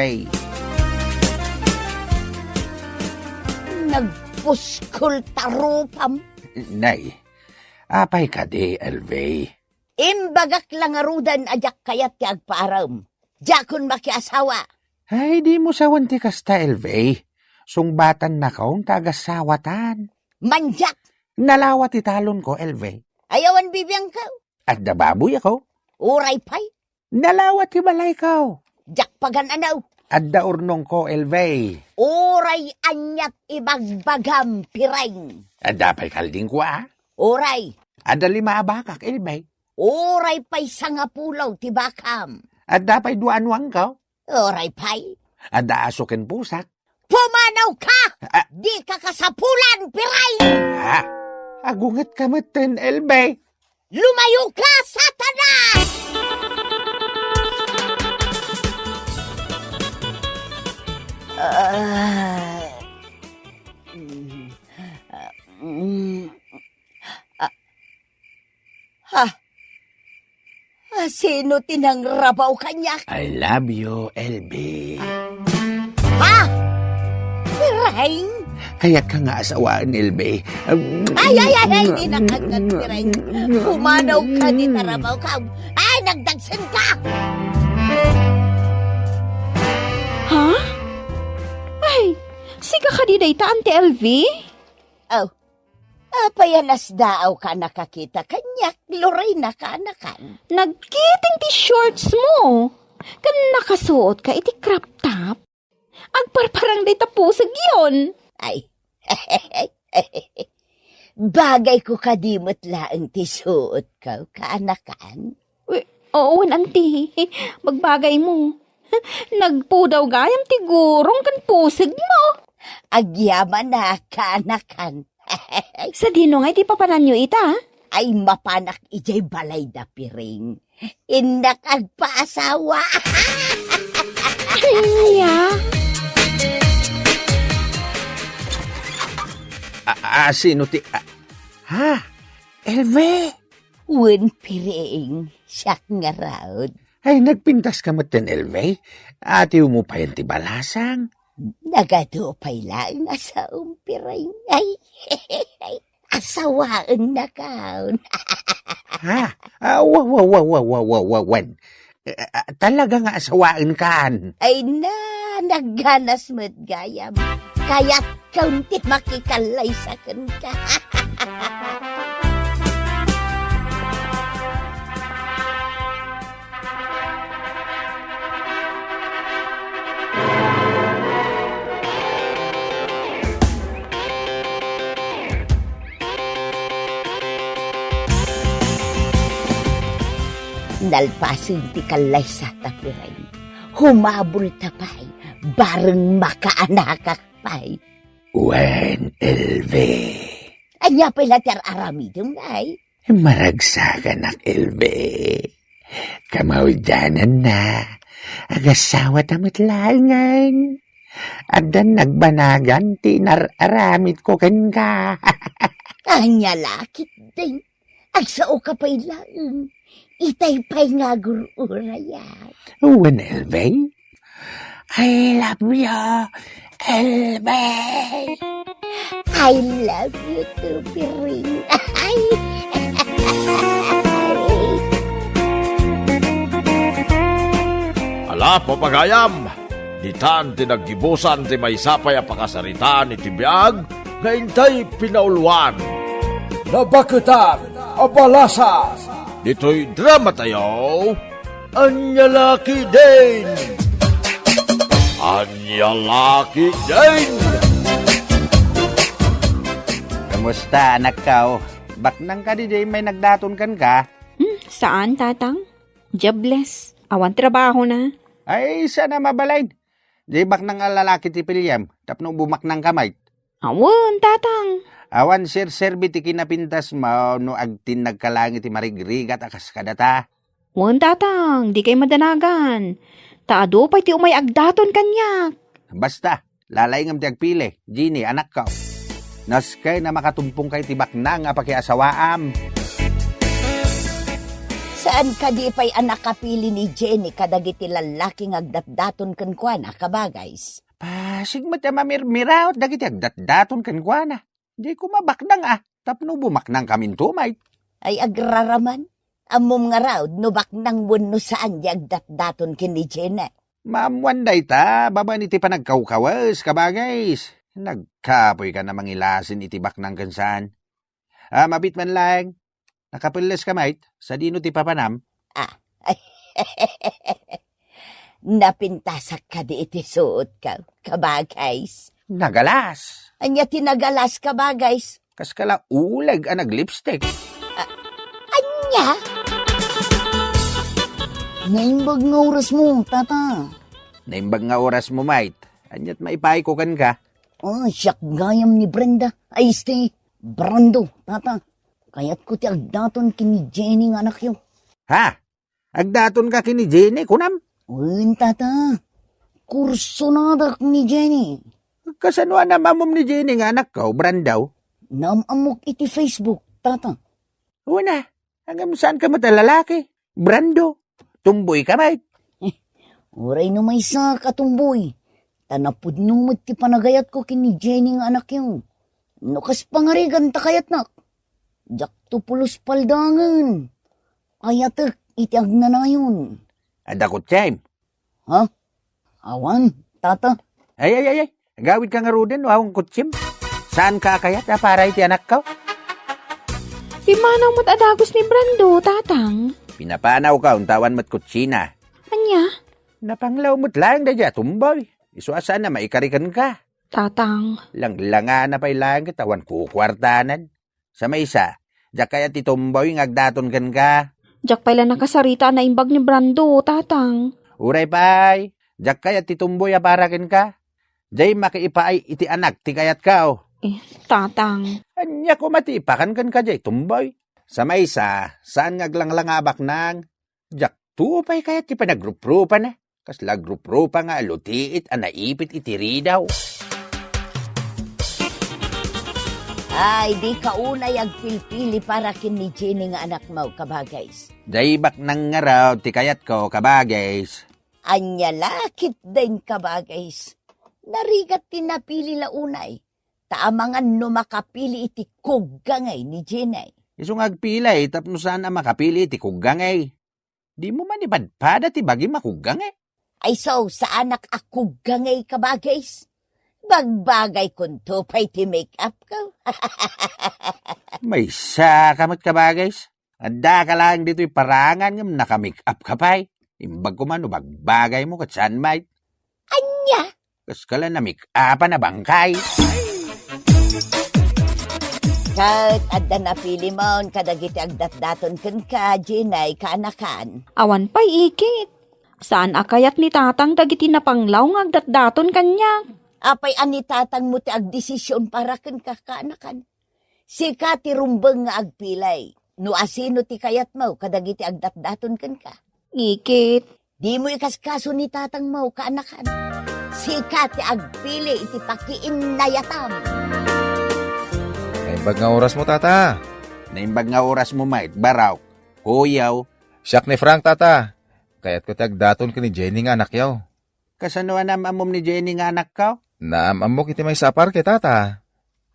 Nagpuskol tarupam. Nay, apay ka di, LV. Imbagak lang arudan ajak kayat ti agpaaram. Jakon makiasawa. Ay, di mo sawan ti kasta, LV. Sungbatan na kaong tagasawatan. Manjak. Nalawat italon ko, LV. Ayawan bibiyang ka. At dababoy ako. Uray pay. Nalawat ti balay kao. Jak pagan anaw. At daurnong ko, LV. Uray anyat ibagbagam pireng. At dapay kalding ko, Uray. At lima abakak, LV. Uray pay sangapulaw tibakam. At dapay duanwang kao. Uray pay. At daasukin pusak. Pumanaw ka! Di ka kasapulan, piray! Ha? Agungat ka matin, LV. Lumayo ka, Satanas! Sino tinangrabaw kanya? I love you, LV. Ha? Piray? Kaya ka nga asawaan, LV. Ay, di nakagat, piray. Pumanaw ka, di tarabaw ka. Ay, nagdagsan ka! Ha? Ay, siga ka di dayta, Ante LV? Oh, apayanas daaw ka nakakita kanyak, Lorena ka anakan. Nagkiting ti shorts mo. Kan nakasuot ka iti crop top. Agparparang day tapusag yun. Ay, bagay ko kadimot laang ti suot ka, kaanakan. Oo, Auntie. Magbagay mo. Nagpudaw gayam ti gurong kan pusag mo. Agyaman na kaanakan. Sa dino nga iti papanan nyo ita? Ay mapanak ijay balay da piring. Indak agpaasawa. Kaya? Sino ti... ha? LV? Wen piring, siyak nga raod. Ay, nagpintas ka matin, LV. Ati mo pa yan ti balasang. Nagadupay lang sa umpiring. Ay, asawaan na kaon. Ha? Wan. Talaga nga asawaan kan. Ay na, nagganas mo't gayam. Kaya't kauntit makikalay sa ka. Nalpasin ti kalay sa tapiray. Humabol tapay, bareng makaanakak pay. Wan, LV. Anya pala ter aramidong ay. Maragsagan ak, LV. Kamawdanan na. Agasawa tamit langan. Adan nagbanagan, tinararamid ko kan ka. Anya lakit din. Agsao ka pa'y lang. Itay pa'y nga gururayat. Wan, LV. I love you, Elvie. I love you too, Piring. Ala, papagayam! Ditan tinaggibusan ti may sapay a pakasaritaan iti biag, nga intay pinauluan. Nabakutan, abalasa. Dito'y drama tayo, Anyalaki din! Anyalaki din! Kamusta, anak ka? Baknang ka di may nagdaton kan ka? Saan, tatang? Jobless. Awan trabaho na. Ay, sana mabalain. Di baknang lalaki ti Pilyam, tapno bumaknang kamay. Awan, tatang. Awan sir-serbi ti kinapintas mo no agtin nagkalangit ti marigrigat akas kadata. Wan, tatang. Di kay madanagan. Taado pa ti umay agdaton kanyak. Basta, lalay ngam ti agpili. Gini, anak ka. Naskay na makatumpong kay ti baknang apakiasawaam. Saan ka di pa'y anak kapili ni Jenny kadagiti lalaking agdatdaton kan kwa na kabagays? Pasig mo ti mamirmiraot dagiti agdatdaton kan kwa na. Di ko mabaknang tapno bumaknang kamin tumay. Ay agraraman. Amom nga raw, no baknang no saan di agdatdaton kin ni Jenny. Maamwanday ta, baba ni ti panagkawkawas kabagays. Nagkapoy ka na mangilasin iti baknang kansan. Mabit man lang. Nakapiles ka, mate. Sa dino ti papanam? Napintasak ka di iti suot ka, kabagays. Nagalas. Anya tinagalas kabagays. Kas kala ulag nag-lipstick. Anya? Naimbag nga oras mo, tata. Naimbag nga oras mo, mate. Anyat maipay ko kan ka. Siyak gayam ni Brenda. Ay, stay. Brando, tata. Kaya't ko ti agdaton kini Jenny nga anak yun. Ha? Agdaton ka kini Jenny, kunam? Uwin, tata. Kurso na dak ni Jenny. Kasanwa na mamom ni Jenny nga anak ka, Brandaw? Namamok iti Facebook, tata. Una, hanggang saan ka matalalaki? Brando, tumboy ka, mate. Uray no may sa katumboy. Tanapod numot ti panagayat ko kini Jenny nga anak yun. Nukas pangarigan ta kayat nak. Jak to pulos paldangan. Ayatek, itiag na na yun. Adakot time. Ha? Awan, tata. Ay. Gawid ka nga ruden, wawang kutsim. Saan ka kayat para iti anak ka? Pimanaw mo't adagos ni Brando, tatang. Pinapanaw ka, untawan mo't kutsina. Anya? Napanglaw mo't lang dadya, tumboy. Isuasan na maikarikan ka. Tatang. Langlanga na pa'y lang kitawan kukwartanan. Sa may isa, jak kaya titumboy ngagdaton kan ka. Jak pala nakasarita na imbag ni Brando, tatang. Uray pa'y, jak kaya titumboy aparakin ka. Jay makiipaay iti anak ti kayat ka Tatang. Anya ko matipakan kan ka jay tumboy. Sa may isa, saan ngaglanglangabak nang, jak tupay kayat ti panagrup-rupa na. Kasla grup-rupa nga lutiit anaipit itiri daw. Ay, di kaunay agpilpili para kin ni Jenny nga anak mo, kabagays. Daybak nang nga raw, ti kayat ko, kabagays. Anya lakit din, kabagays. Narigat tinapili launay. Taamangan no makapili iti kuggangay ni Jenny. Isong agpilay, tapno saan na makapili iti kuggangay. Di mo man ipadpada ti bagi makuggangay. Ay so, sa anak akuggangay, kabagays. Bagbagay kung tupay ti make-up ka. May sakamot ka ba, guys? Adda ka lang dito'y parangan ng naka-make-up ka pa'y. Imbag ko man, bagbagay mo kat saan, mate? Anya? Kas ka lang na make-upan na bangkay. Kat, adda na pili mo, kadagiti agdat-daton kan ka, Jenay, kaanakan. Awan pa'y ikit. Saan akayat ni tatang dagiti napanglaw ng agdat-daton kanya? Apay anitatang mo ti agdesisyon para kan kakaanakan. Sika ti rumbeng nga agpilay. No asino ti kayat mo, kadagiti agdat-daton kan ka. Ikit. Di mo ikaskaso ni tatang mo, kaanakan. Sika ti agpili, iti pakiin nayatam. Naimbag nga oras mo, tata. Naimbag nga oras mo, mate. Baraw. Kuyaw. Siyak ni Frank, tata. Kaya't ko tagdaton ka ni Jenny nga anak yaw. Kasano na amom ni Jenny nga anak ko? Naamamok iti may sapar kay tata.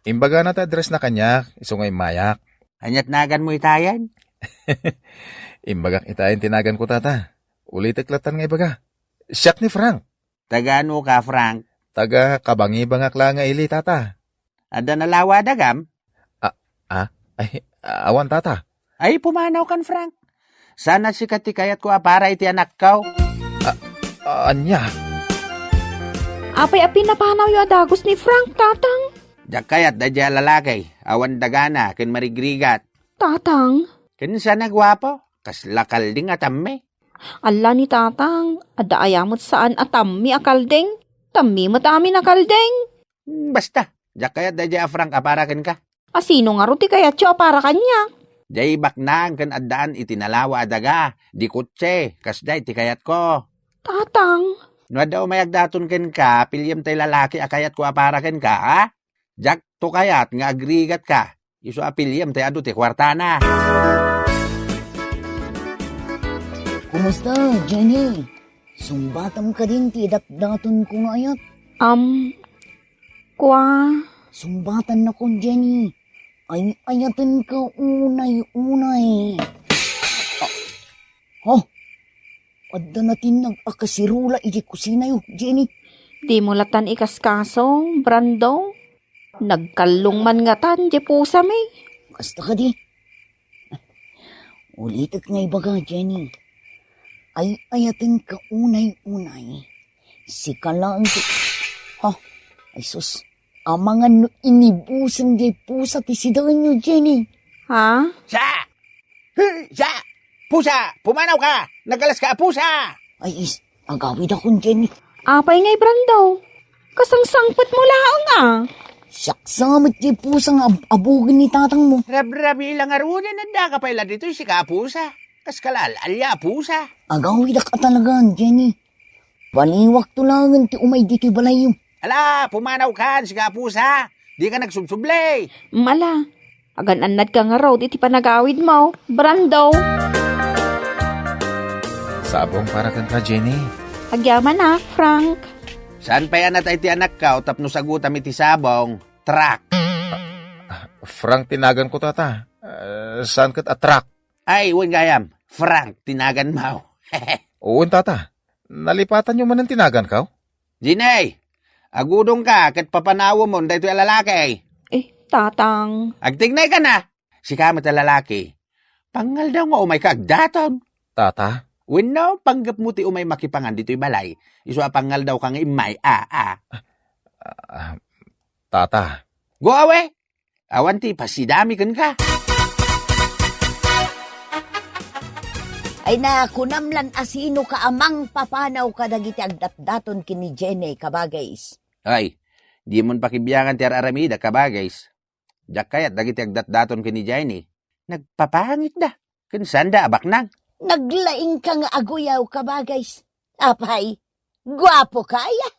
Imbaga na ta address na kanya, isungay mayak. Anyat nagan mo itayan? Imbagak itayin tinagan ko tata. Ulitik-latan nga ibaga. Siyak ni Frank. Tagano ka, Frank? Taga kabangi bangak lang nga ili tata. Ada nalawa dagam? Ay, awan tata. Ay, pumanaw kan, Frank. Sana si katikayat ko para iti anak ko. Anya? Apay apin napanaw yung adagos ni Frank, tatang. Diyak kayat dadya lalaki. Awan dagana, kin marigrigat. Tatang, Kin sana gwapo. Kas lakal ding atame. ala ni tatang, ada ayamot saan atammi akaldeng. Tammi matami akaldeng. Basta, diyak kayat dadya Frank aparakin ka. Asino nga ruti kaya tiyo para kanya. Jay baknang kan addaan itinalawa adaga. Di kutse, kas day tikayat ko. Tatang, No daw mayag daton ken ka, pilyam tay lalaki akayat ko aparakin ka, ha? Jak to kayat nga agrigat ka. Iso apilyam tay adu ti kwartana. Kumusta, Jenny? Sumbatam ka din, tidak-daton ko nga ayat. kwa, Sumbatan na ko, Jenny. Ay, ayatan ka unay-unay. Adda natin nag-akasirula iti kusina yo, Jenny. di mo latan ikaskaso, Brando. Nagkalong man nga tan, di pusa may. Basta ka di. Ulitak nga ibaga, Jenny. Ay, ayatan ka unay-unay. Sika lang ti... Ay sus. Amangan no inibusan di pusa ti sidagan nyo, Jenny. Ha? Sa! Sa! Pusa! Pumanaw ka! Nagalas ka, pusa! Ay is, agawid akong Jenny. Apay ngay, Brando. Kasangsangpot mo lang Saksamit di pusang abugin ni tatang mo. Rab-rabi lang arunan nanda ka pala dito si ka, pusa. Kas kalal, alya, pusa. Agawid ka talaga, Jenny. Baliwak to lang ti umay dito'y balayo. Ala, pumanaw ka, si ka, pusa. Di ka nagsubsublay. Mala. Agan-anad ka nga raw, iti panagawid mo. Brando. Sabong para kan ka, Jenny. Agyaman na, Frank. Saan pa yan at ti anak ka o tapno sagutam iti sabong? Truck. Frank tinagan ko tata. Saan kat atrak? Ay, uwan gayam. Frank, tinagan mo. Uwan tata. Nalipatan nyo man ang tinagan ka? Jinay, agudong ka kat papanawo mo dahito yung lalaki. Tatang. Agtignay ka na. Si kamat ang lalaki. Pangal daw nga umay kagdaton. Tata? Wino, panggap mo ti umay makipangan dito'y balay. Iso pangal daw kang imay, Tata. Go away. Awan ti pasidami kan ka. Ay na, kunamlan asino ka amang papanaw ka dagiti agdatdaton kini Jenny kabagays. Ay, di mon pakibiyangan ti aramida kabagays. Jak kayat dagiti agdatdaton kini Jenny. Nagpapangit da. Kansanda abak nang. Naglaing ka nga aguyaw kabagays. Apay, guwapo kaya.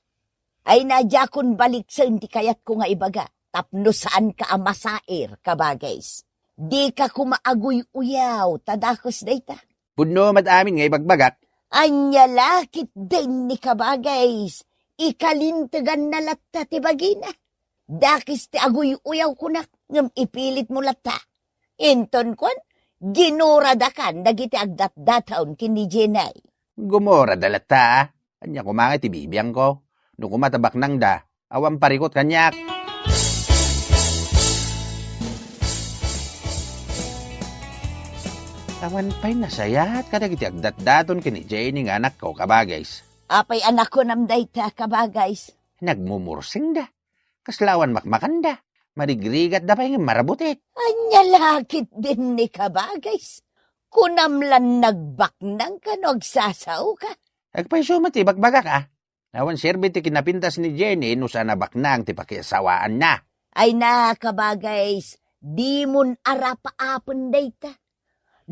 Ay nadya kun balik sa hindi kayat ko nga ibaga. Tapno saan ka amasair kabagays. Di ka kumaaguy-uyaw, tadakos dayta. Pudno madamin nga ibagbagak. Anya lakit din ni kabagays. Ikalintagan na latta ti bagina. Dakis ti aguy-uyaw kunak ngam ipilit mo latta. Inton kon, ginuradakan dagiti agdat-dataon kini Jenay. Gumora dalata. Anya kumangit ibibiyang ko. Nung kumatabak nang da, awang parikot kanyak. Awan pa'y nasayat kada kiti agdat-daton kini Jenny nga anak ko kabagays. Apay anak ko namday ta kabagays. Nagmumursing da. Kaslawan makmakanda. Marigrigat da pa'y nga marabutit. Anya lakit din ni kabagays. Kunamlan nagbaknang ka no agsasaw ka. Agpa'y sumati bagbagak Awan serbi ti kinapintas ni Jenny no sana baknang ti pakiasawaan na. Ay na kabagays, di mun arapa-apon dayta.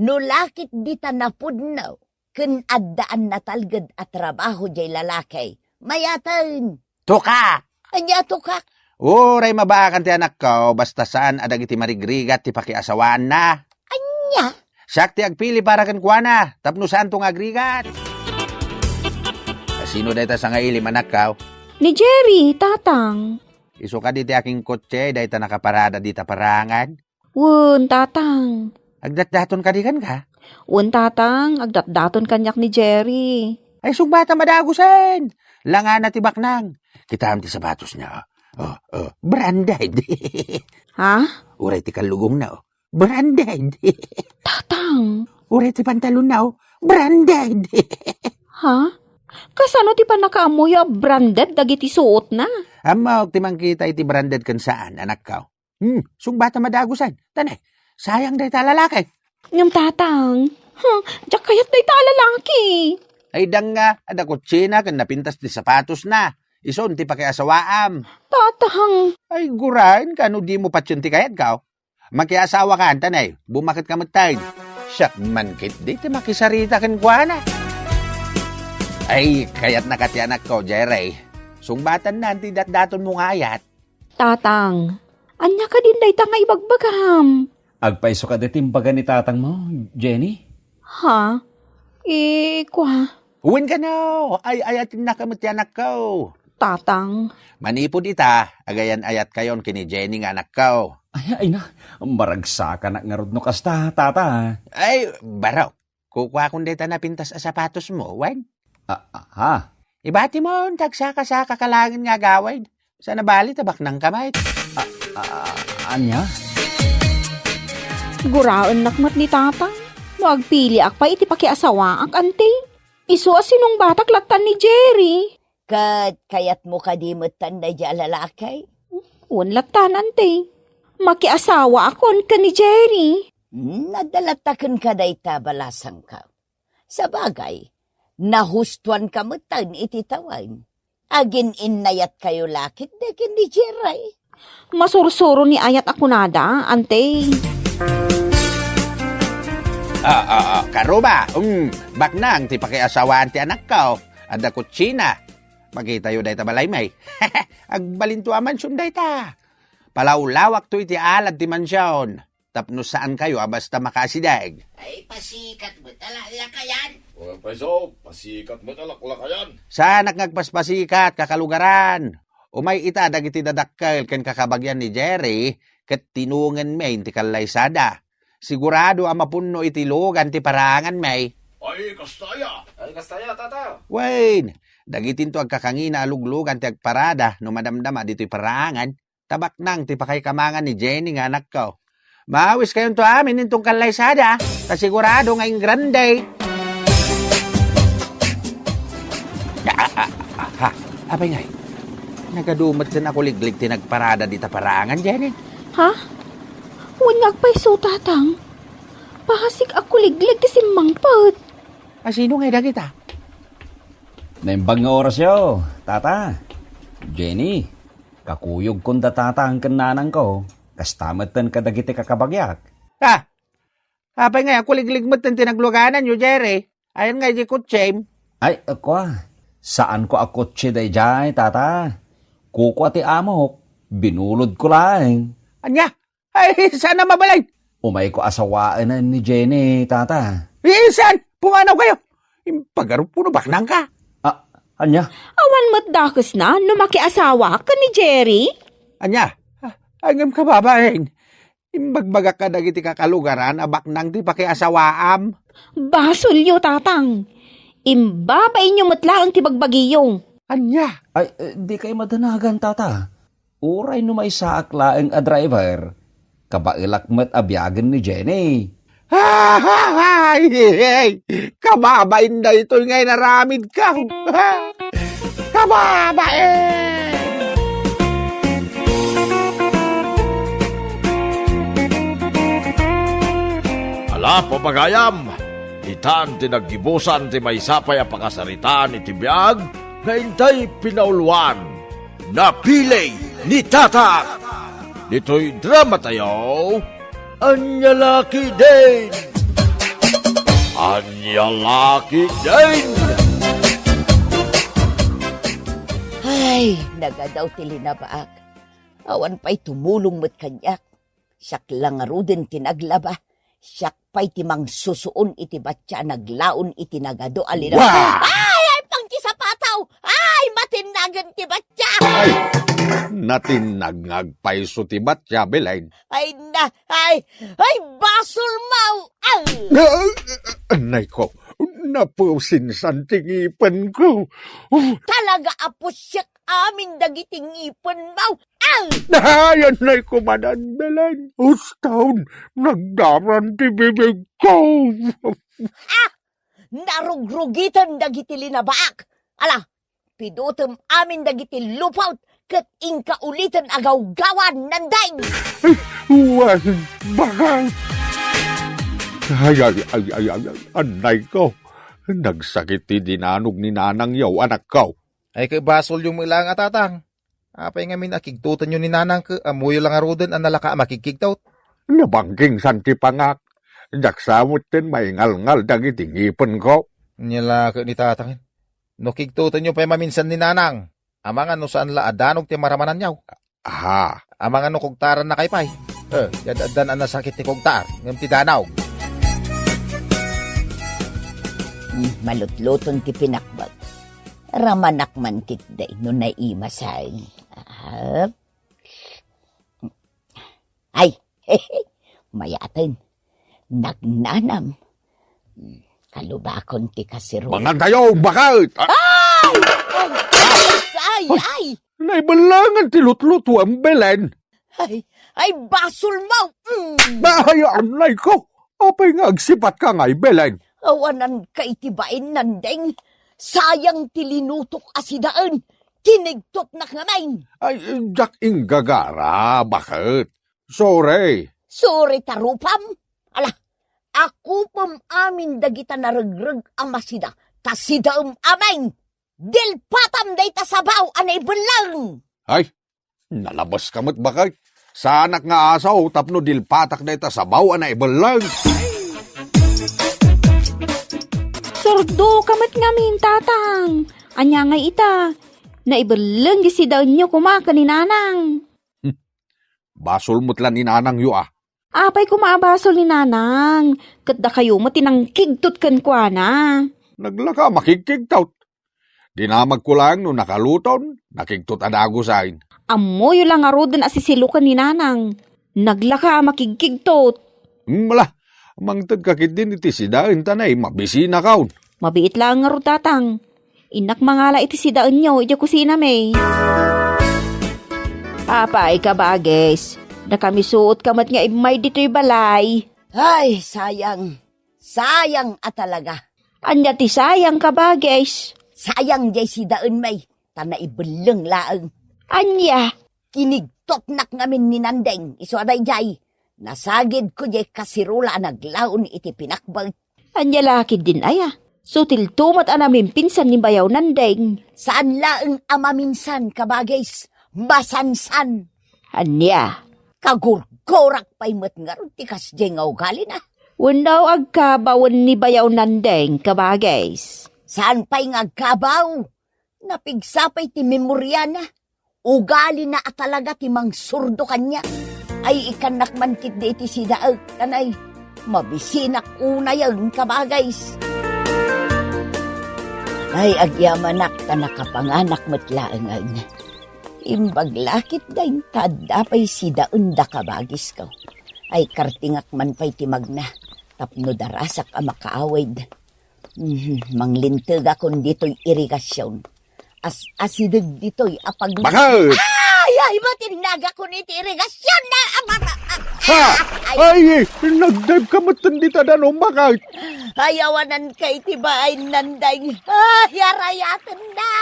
No lakit di ta napudnaw, kun addaan na talgad at trabaho jay lalakay. Mayatan! Tuka! Anya tukak? Uray mabakan ti anak ko, basta saan adag iti marigrigat ti pakiasawaan na. Anya? Siyak ti agpili para kan kuana, tapno saan tong agrigat. Sino dayta sa nga ilim anak ka? Ni Jerry, tatang. Iso ka diti aking kotse, dayta nakaparada dita parangan. Wun, tatang. Agdat-daton ka di kan ka? Wun, tatang. Agdat-daton kanyak ni Jerry. Ay, sugbata madagusan. Langan na tibak nang. Kita ti sapatos niya. Branded. Ha? Uray ti kalugong na. Branded. Tatang. Uray ti pantalon na. Branded. Ha? Kasano ti pa nakaamoy branded dagiti suot na? Amok ti mangkita iti branded kan saan, anak ka. Sugbata madagusan. Tanay, sayang day ta lalaki. Ngam tatang. Diyak kayat day ta lalaki. Ay dang nga, ada kutsina kan napintas ti sapatos na. Ison ti pakiasawaam. Tatang. Ay gurain, kano di mo patsyon ti kayat ka. Makiasawa ka, tanay, bumakit ka matay. Siyak man kit, di ti makisarita kan kwa na. Ay, kayat na kati anak ko, Jerry. Sungbatan na, ti dat-daton mo ngayat. Tatang. Anya ka din day ta nga ibagbagam. Agpaiso ka detimbaga ni tatang mo, Jenny? Ha? Kwa. Uwin ka no, ay ayatin na kamot ti anak ko. Tatang. Manipod ita, agayan ayat kayon kini Jenny nga anak ko. Ay na, maragsa ka na nga rod no kasta, tata. Ay, baraw, kukuha kung dita na pintas sa sapatos mo, wan? Ha? Ibati mo, tagsaka-saka kalangin nga gawid. Sa nabali, tabak ng kamay. Anya? Guraon nakmat ni tatang. Magpili ak pa iti pakiasawa ak ante. Iso asinong batak latan ni Jerry. Kayat mo kadimutan na dya lalakay? Wan latan ante. Makiasawa akon ka ni Jerry. Nadalatakan ka day tabalasang ka. Sa bagay, nahustuan ka mutan iti tawan. Agin inayat kayo lakit dekin ni Jerry. Masursuro ni ayat ako nada, ante. Karuba, baknang ti pakiasawaan ti anak ko. Ada kutsina. Magkita yu day ta balay may. Agbalinto aman sunday ta. Palawlawak to iti alad ti mansyon. Tapno saan kayo basta makasidag. Ay, pasikat mo talalakayan. O paiso, pasikat mo talaklakayan. Sanak ngagpaspasikat kakalugaran. Umay ita dagiti dadakkel ken kakabagyan ni Jerry ket tinungan may ti kalaysada. Sigurado mapunno iti lugan ti parangan may. Ay, kastaya, tata. Wain, dagitin to agkakangina aluglugan ti agparada no madamdama dito'y parangan. Tabak nang ti pakaykamangan ni Jenny nga anak ko. Mawis kayon to amin intong kalaysada. Kasigurado nga grande. Apay ngay. Nagadumat din ako liglig ti nagparada di taparangan, Jenny. Ha? Huwag ngagpaiso, tatang. Pahasik ako liglig ti simmangpot. Sino ngay dagita? Naimbang nga oras yo, tata. Jenny, kakuyog kong tata ang kananang ko. Kastamatan ka dagiti kakabagyak. Apay ngay ako liglig mo tin tinagluganan nyo, Jerry. Ayan ngay di kutsem. Ay, ako saan ko ako tsiday jay, tata? Kuko ati amok, binulod ko lang. Anya? Ay, sana mabalay. Umay ko asawaan na ni Jenny, tata. Saan? Pumanaw kayo. Impagaro puno baknang ka. Anya? Awan mo't dakos na no makiasawa ka ni Jerry? Anya? Angam ka babaeng. Imbagbagak ka dagiti kakalugaran, baknang di pakiasawaam. Basulyo, tatang. Imbabay niyo mutla ang tibagbagiyong. Anya? Ay, di kayo madanagan, tata. Uray no may saakla ang driver. Kabailak met abyagan ni Jenny. Kababain na ito ngay naramid ka. Kababain! Ala, papagayam. Itan tinaggibusan ti may sapay a pakasaritaan iti biyag nga intay pinaulwan. Napilay ni Tatak. Dito'y drama tayo. Anyalaki din. Anyalaki din. Ay, nagadaw tilinabaak. Awan pa'y tumulong mo't kanyak. Siyak lang arudin tinaglaba. Siyak pa'y timang susuon iti batya naglaon iti nagado alina. Wow! Ay, pang kisapataw! Nagan ti batya! Ay, natinagngagpaiso ti batya, Belen. Ay, basol mau! Anay ko, napusinsan tingipan ko. Talaga apusyak amin dagiting ipon mau! Nahayan na'y kumanan, Belen. Ustawn, nagdaran ti bibig ko. Narugrugitan dagiti linabaak! Ala, pidutom amin dagiti lupaut kat ingka ulitan agaw-gawan nanday! Wan, bakal. Ay, anay ko. Nagsakit ti dinanog ni nanang yaw, anak ko. Ay kay basol yung ilang atatang. Apay nga minakigtutan yun ni nanang ka, amuyo lang arudan ang nalaka makikigtaut. Nabangking santi pangak. Jaksamot tin maingal-ngal dagiti ngipon ko. Nila ka ni tatangin. No kigtutan nyo pa maminsan ni nanang. Amang ano saan la adanog ti maramanan yaw. Aha, Amang ano kugtaran na kay pay. Yadadan ang nasakit ti kugtar. Ngam ti danaw. Malutluton ti pinakbag. Ramanak man titday no naimasay. Ay, mayatin. Nagnanam. Kalubakon ti kasiro. mga tayo, bakal. Ay! Naibalangan ti lutluto ang Belen. Ay, basol mo! Bahayaan na'y ko. Apay nga agsipat ka nga'y Belen. Awanan ka itibain nandeng. Sayang tilinutok asidaan. Kinigtot na ngamain. Ay, jak inggagara, bakit? Sorry. Sorry tarupam. Ala, ako pam amin dagita naragrag ang masida. Tasidaam amain. Dilpatam day tasabaw anay belang. Ay, nalabas kamot bakit? Sa anak nga asaw, tapno dilpatak na ita sabaw na ibalag. Sordo kamat ngamin, tatang. Anya nga ita. Naibalang gisi daw nyo kumaka ni nanang. Basol mo't ni nanang yu ah. Apay kumaabasol ni nanang. Katda kayo matinangkigtot kan kwa na. Naglaka makikigtaut. Dinamag ko lang no nakaluton, nakigtot adago sain. Amoy lang arudan asisilukan ni nanang. Naglaka makigkigtot. Mala, mangtad kakit din iti sidain tanay, mabisina kaun. Mabiit lang nga ro, tatang. Inak mangala iti sidaan nyo, iti kusina may. Apay ka bages. Nakamisuot kamat nga imay dito'y balay. Ay, sayang. Sayang at talaga. Anya ti sayang ka bages. Sayang jay si daan may. Tana ibelang laang. Anya. Kinigtot nak ngamin ni Nandeng. Iso aday jay. Nasagid ko jay kasirula naglaon iti pinakbag. Anya lakid din aya. Sutil tumat anamin pinsan ni bayaw Nandeng. Saan laang ama minsan kabages? Masansan. Anya. Kagurgorak pa'y matngar. Tikas jay nga ugali na. Wendaw agkabawan ni bayaw Nandeng kabages. Saan pa'y ngagkabaw? Napigsapay ti memorya na. Ugali na at talaga ti mang surdo kanya. Ay ikanak man kit di iti sidaag kanay. Mabisinak una yan kabagays. Ay agyamanak ka nakapanganak matlaangan. Imbaglakit dahin tadapay sidaun da kabagis ka. Ay kartingak man pa'y timagna. Tapno darasak ang makaawid. Manglintag akong dito'y irigasyon. Asidag dito'y apag... Bakit? Ay, matinaga ko nito irigasyon na... Ha! Ay, nagdive ka matandita na no, bakit? Ayawanan kay tibain nanday. Ay, arayatan na!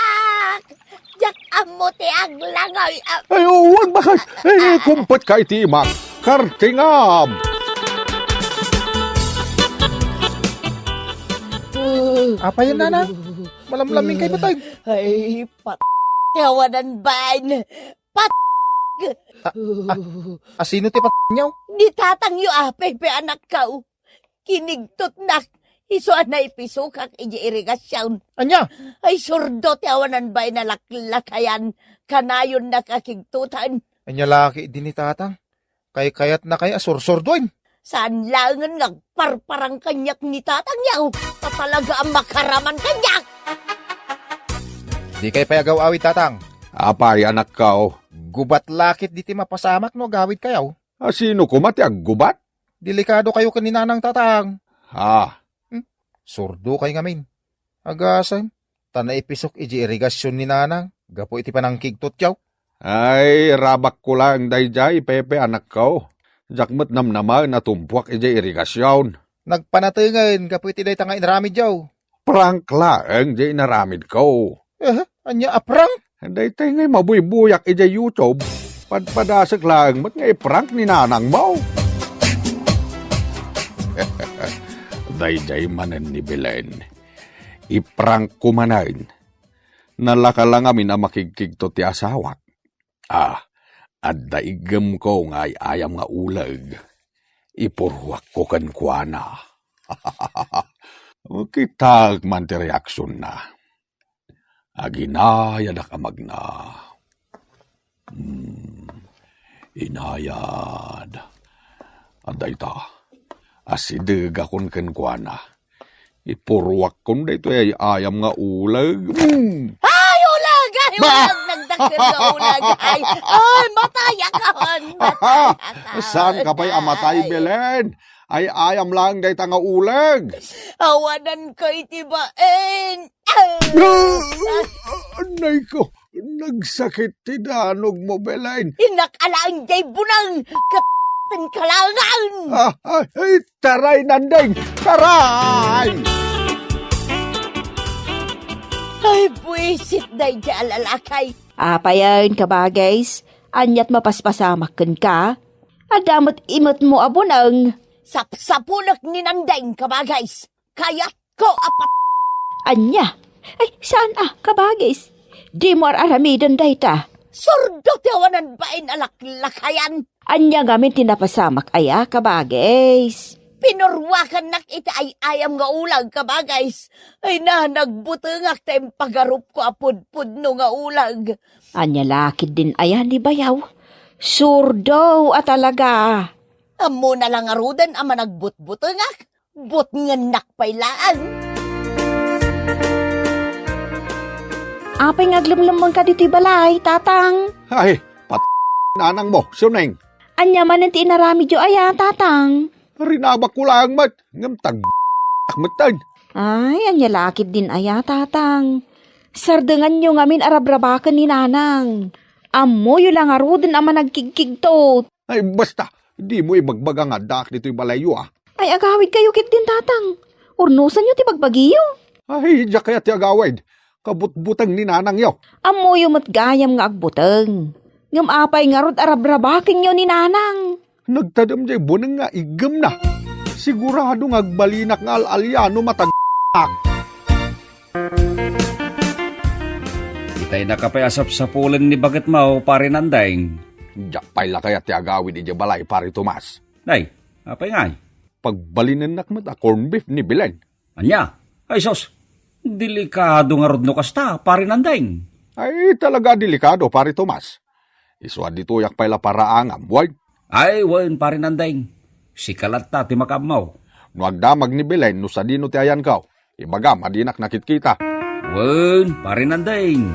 Jak amo ti aglangoy. Ay, uwan, bakit? Eh, kumpat ka iti imak. Kartingam! Apa yan, nanang? Malamlaming kay patay. Ay, yawanan bain. Asino ti nyaw? Ni tatang yu pepe anak kau. Kinigtot nak. Iso na ipisukak iji irigasyon. Anya? Ay surdo tiawanan bain na laklakayan. Kanayon nakakigtutan. Anya laki din ni tatang. Kayat na kaya sursurdoin. Saan langan nagparparang kanyak ni tatang yaw? Papalaga ang makaraman kanyak. Di kay payagaw awit tatang. Apay anak kao. Gubat lakit di ti mapasamak no gawid kayaw. Sino kumati ag gubat? Delikado kayo kaninanang tatang. Ha, Surdo kay ngamin. Agasan. Tana ipisok iji irigasyon ni nanang. Gapo iti panangkigtot yaw. ay rabak ko lang dayjay Pepe anak kao. Jakmet namnama na tumpuak ije irigasyon. Nagpanatingan. Gapo iti day tanga inaramid yaw. Prank lang jay naramid ko. Anya aprang? Day tayo ngay mabuybuyak ije YouTube. Padpadasak lang mat ngay prank ni nanang mo. Dayjay manen ni Belen. Iprank ko manain. Nalaka lang amin na makikigto ti asawak. At daigam ko ngay ayam nga ulag. Ipurwak ko kankwana. Kitag man ti reaksyon na. Aginaya na kamagna. Inayad. Aday ta. Asidig akon kenkwana. Ipurwak kon dito ay ayam nga ulag. Ay, ulag! Ay, ulag! Nagdakil nga ulag! Ay, mataya ka hon! Saan ka pa'y amatay, Belen? Ay ayam lang day nga ulag. Awanan ko itibain! Anay ko, nagsakit ti danog mo, Belen. Inakalaan jay bunang! Kapten kalangan! Ay, taray nandeng! Taray! Ay, buisit day jay alalakay! Apayan ka ba, guys? Anyat mapaspasamak ka? Adamot imot mo abunang. Sapsapunak ni Nandeng ka ba, guys? Kayat ko apat! Anya? Ay, saan ka ba, guys? Di mo aramidan dayta. Surdo tiwanan bain alaklakayan! Anya gamin tinapasamak aya ka ba, guys? Pinurwakan nak ita ay ayam nga ulag ka ba, guys? Ay na, nagbutungak tayong pagarup ko apud-pud no nga ulag. Anya lakid din aya ni bayaw. Surdo at talaga. Amo na lang arudan ama nagbut-butungak. But nganak pailaan. Apay ngaglamlamang ka dito'y balay, tatang. Ay, nanang mo, suneng. Anya man ang tinarami jo aya, tatang. Rinabak ko lang mat. Ngamtag akmatan. Ay, anya lakid din aya, tatang. Sardengan nyo ngamin arabrabakan ni nanang. Amo yun lang arudan ama nagkigkigtot. Ay, basta. Di mo ibagbaga nga dak dito'y balayo Ay, agawid kayo kit din, tatang. Urnusan nyo ti bagbagiyo. Ay, diya kaya ti agawid. Kabutbutang ni nanang yaw. Amo yung matgayam nga agbuteng. Ngam apay nga rod arabrabaking nyo ni nanang. Nagtadam jay bunang nga igam na. Sigurado nga agbalinak nga al-alyano matag***ak. Itay nakapayasap sa pulan ni Bagat Mau, pare Nandeng. Diya pala kaya ti agawid ija balay pare Tomas. Nay, apay ngay? Pagbalinan nakmat a corn beef ni Belen. Anya? Ay sos, delikado nga rod no kasta, pare Nandeng. Ay talaga delikado pare Tomas. Iswa dituyak pala paraangam, wag. Ay, wan, pare Nandeng. Si Kalata ti makamaw. No agdamag ni Belen no sa dino ti ayan kaw. Ibaga madinak nakitkita. Wan, pare Nandeng.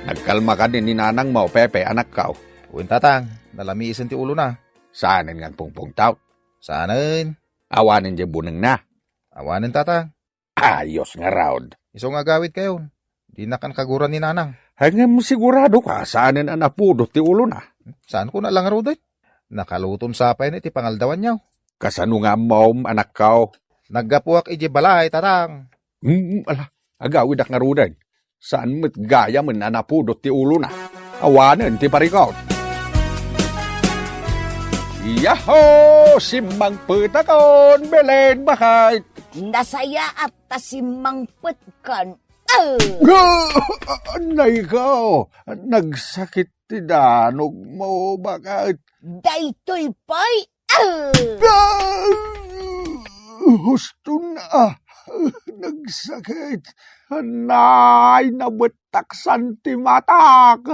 Nagkalma ka din ni nanang mo, Pepe, anak kaw. Uwin tatang, nalamiisan ti ulo na. Saanin nga pungpung taut. Saanin? Awanin di buneng na. Awanin tatang. Ayos nga raod. Iso nga gawid kayo. Di na kan kaguran ni nanang. Hanggang mo sigurado ka, saanin ang napudot ti ulo na. Saan ko na lang aruday? Nakalutom sapay na iti pangaldawan niyaw. Kasano nga mo, anak kaw. Naggapuak iji balay, tatang. Ala, agawid ak nga rudan. Saan mo't gaya man na napudot ti ulo na. Awanan ti parikaw. Yaho! Simang putakon, Belen, bakit? Nasaya at tasimangpet kan. Anay ka, nagsakit ti danog mo, bakit? Daytoy pay. Husto na, nagsakit. Anay, nabataksan ti matak.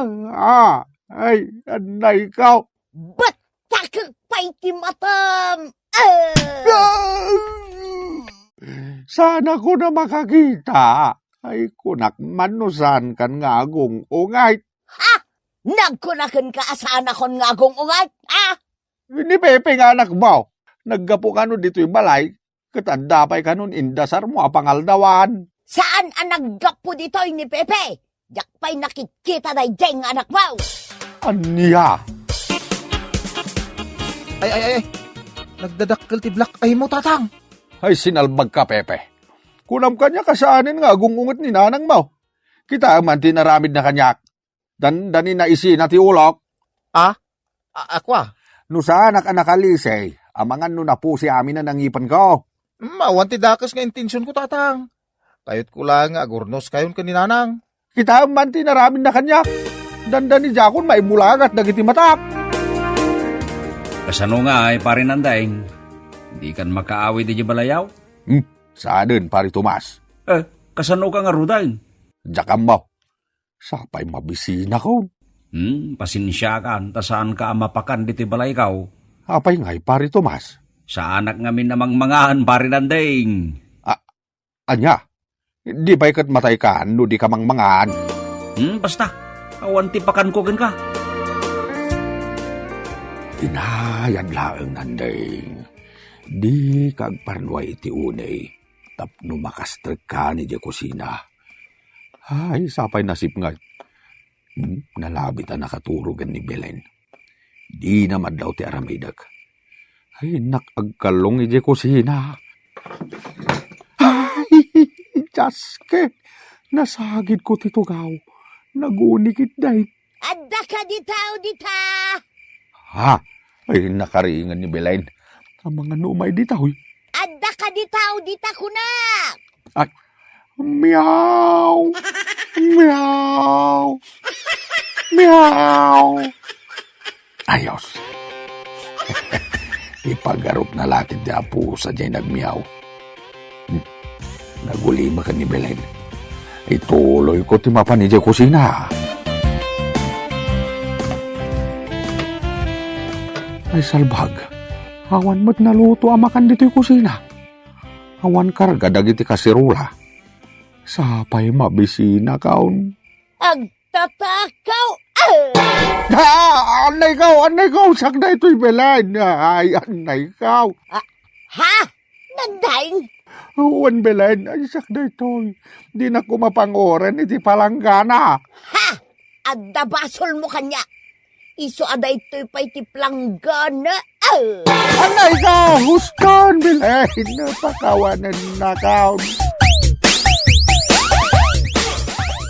Ay, anay ka. Batak pay ti matam. Sana ko na makakita. Ay kunak manusan kan ngagong ungay. Ha? Nagkunakan ka asan akon ngagong ungay? Ha? Ni Pepe nga anak mo. Naggapo ka nun dito'y balay. Katandapay ka nun indasar mo apangaldawan. Saan ang naggapo dito ni Pepe? Yakpay nakikita na yung anak mo. Aniya? Ay. Nagdadakkel ti Black ay mo, tatang. Ay sinalbag ka, Pepe. Kunam kanya kasaanin nga gungungot ni nanang mo. Kita man tinaramid na kanyak. Dani na isi na ti ulok. Ako No saan anak alisay, amangan no na po si amin na nangipan ko. Mawan ti dakas nga intensyon ko, tatang. Kayot ko lang nga, gurnos kayon kaninanang. Kita man tinaramid na kanyak. Dani jakon maimulagat dagiti matak. Kasano nga ay pare nandaing. Di kan makaaway di balayaw. Saan pari Tomas? Kasano ka nga rudain? Jakam mo. Sapay mabisina ko. Pasinsya ka, saan ka mapakan diti balay kaw? Apay ngay pari Tomas. Sa anak ngamin namang mangahan pare nandaing. Anya? Di ba ikat matay ka, no di ka mangmangan? Basta, awan ti pakan ko ka. Inayan laeng nanding. Di kagparnuay iti unay. Tapno makastrek ka ni di kusina. Ay, sapay nasip nga. Nalabit ang nakaturugan ni Belen. Di naman daw ti aramidag. Ay, nakagkalong ni di kusina. Ay, Jaske, nasagid ko titugaw. Nagunikit day. Adda ka dita. Ha? Ay, nakariingan ni Belen. Ang mga numay ditaw. Adda ka dita kunak. Ay, meow! Meow! Meow! Ayos. Ipagarot na lakit di apo sa dyan nagmeow. Nagulima ka ni Belen. Ituloy ko ti mapan ni dyan kusina. Ay salbag. Awan mo't naluto ang makan dito'y kusina. Awan karga dagiti kasirula. Sapay mabisina kaon. Agtatakaw. Anay kaw, sakda ito'y Belen. Ay, anay kaw. Ha? Nandaing? Uwan Belen, ay sakda ito'y. Di na kumapangoran, iti palanggana. Ha? Adda basol mo kanya. Iso ada ito'y pa iti planggana. Anay kaw, huston Belen. Napakawanan na kaw.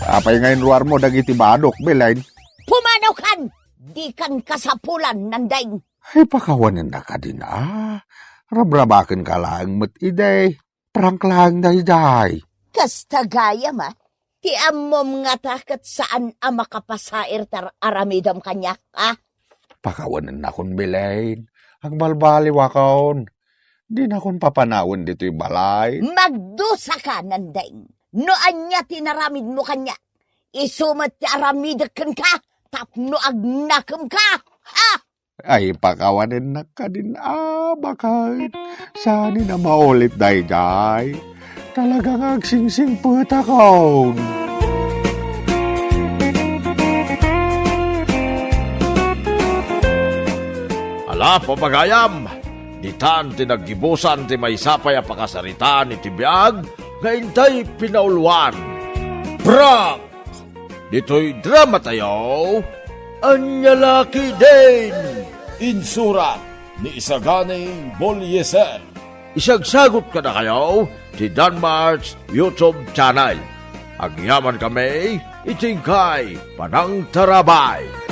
Apay ngayon luar mo dagiti badok, Belen. Pumanaw kan! Di kan kasapulan, nandaing. Ay, pakawanan na ka din, Rabrabakan ka lang, ide. Prank lang, day. Kasta gaya ma, ti amom nga takat saan ang makapasair tar aramidam kanyak, Pakawanan na kon, Belen. Ang balbaliwa kaon. Di na kon papanawan dito'y balay. Magdusa ka, nandaing. Noan niya tinaramid mo kanya. Isumat ti aramidakan ka, tapno agnakam ka, ha? Ay, pakawanan na ka din, bakit? Sani na maulit, day. Talagang agsingsing puta kaon. Ala, papagayam! Ditan tinaggibusan ti may sapay a pakasarita ni Tibiyag, nga intay pinauluan. Brak! Dito'y drama tayo, Anyalaki din! Insurat ni Isaganay Bolyeser. Isagsagot ka na kayo si Danmar's YouTube channel. Agyaman kami, itingkay Panang Tarabay.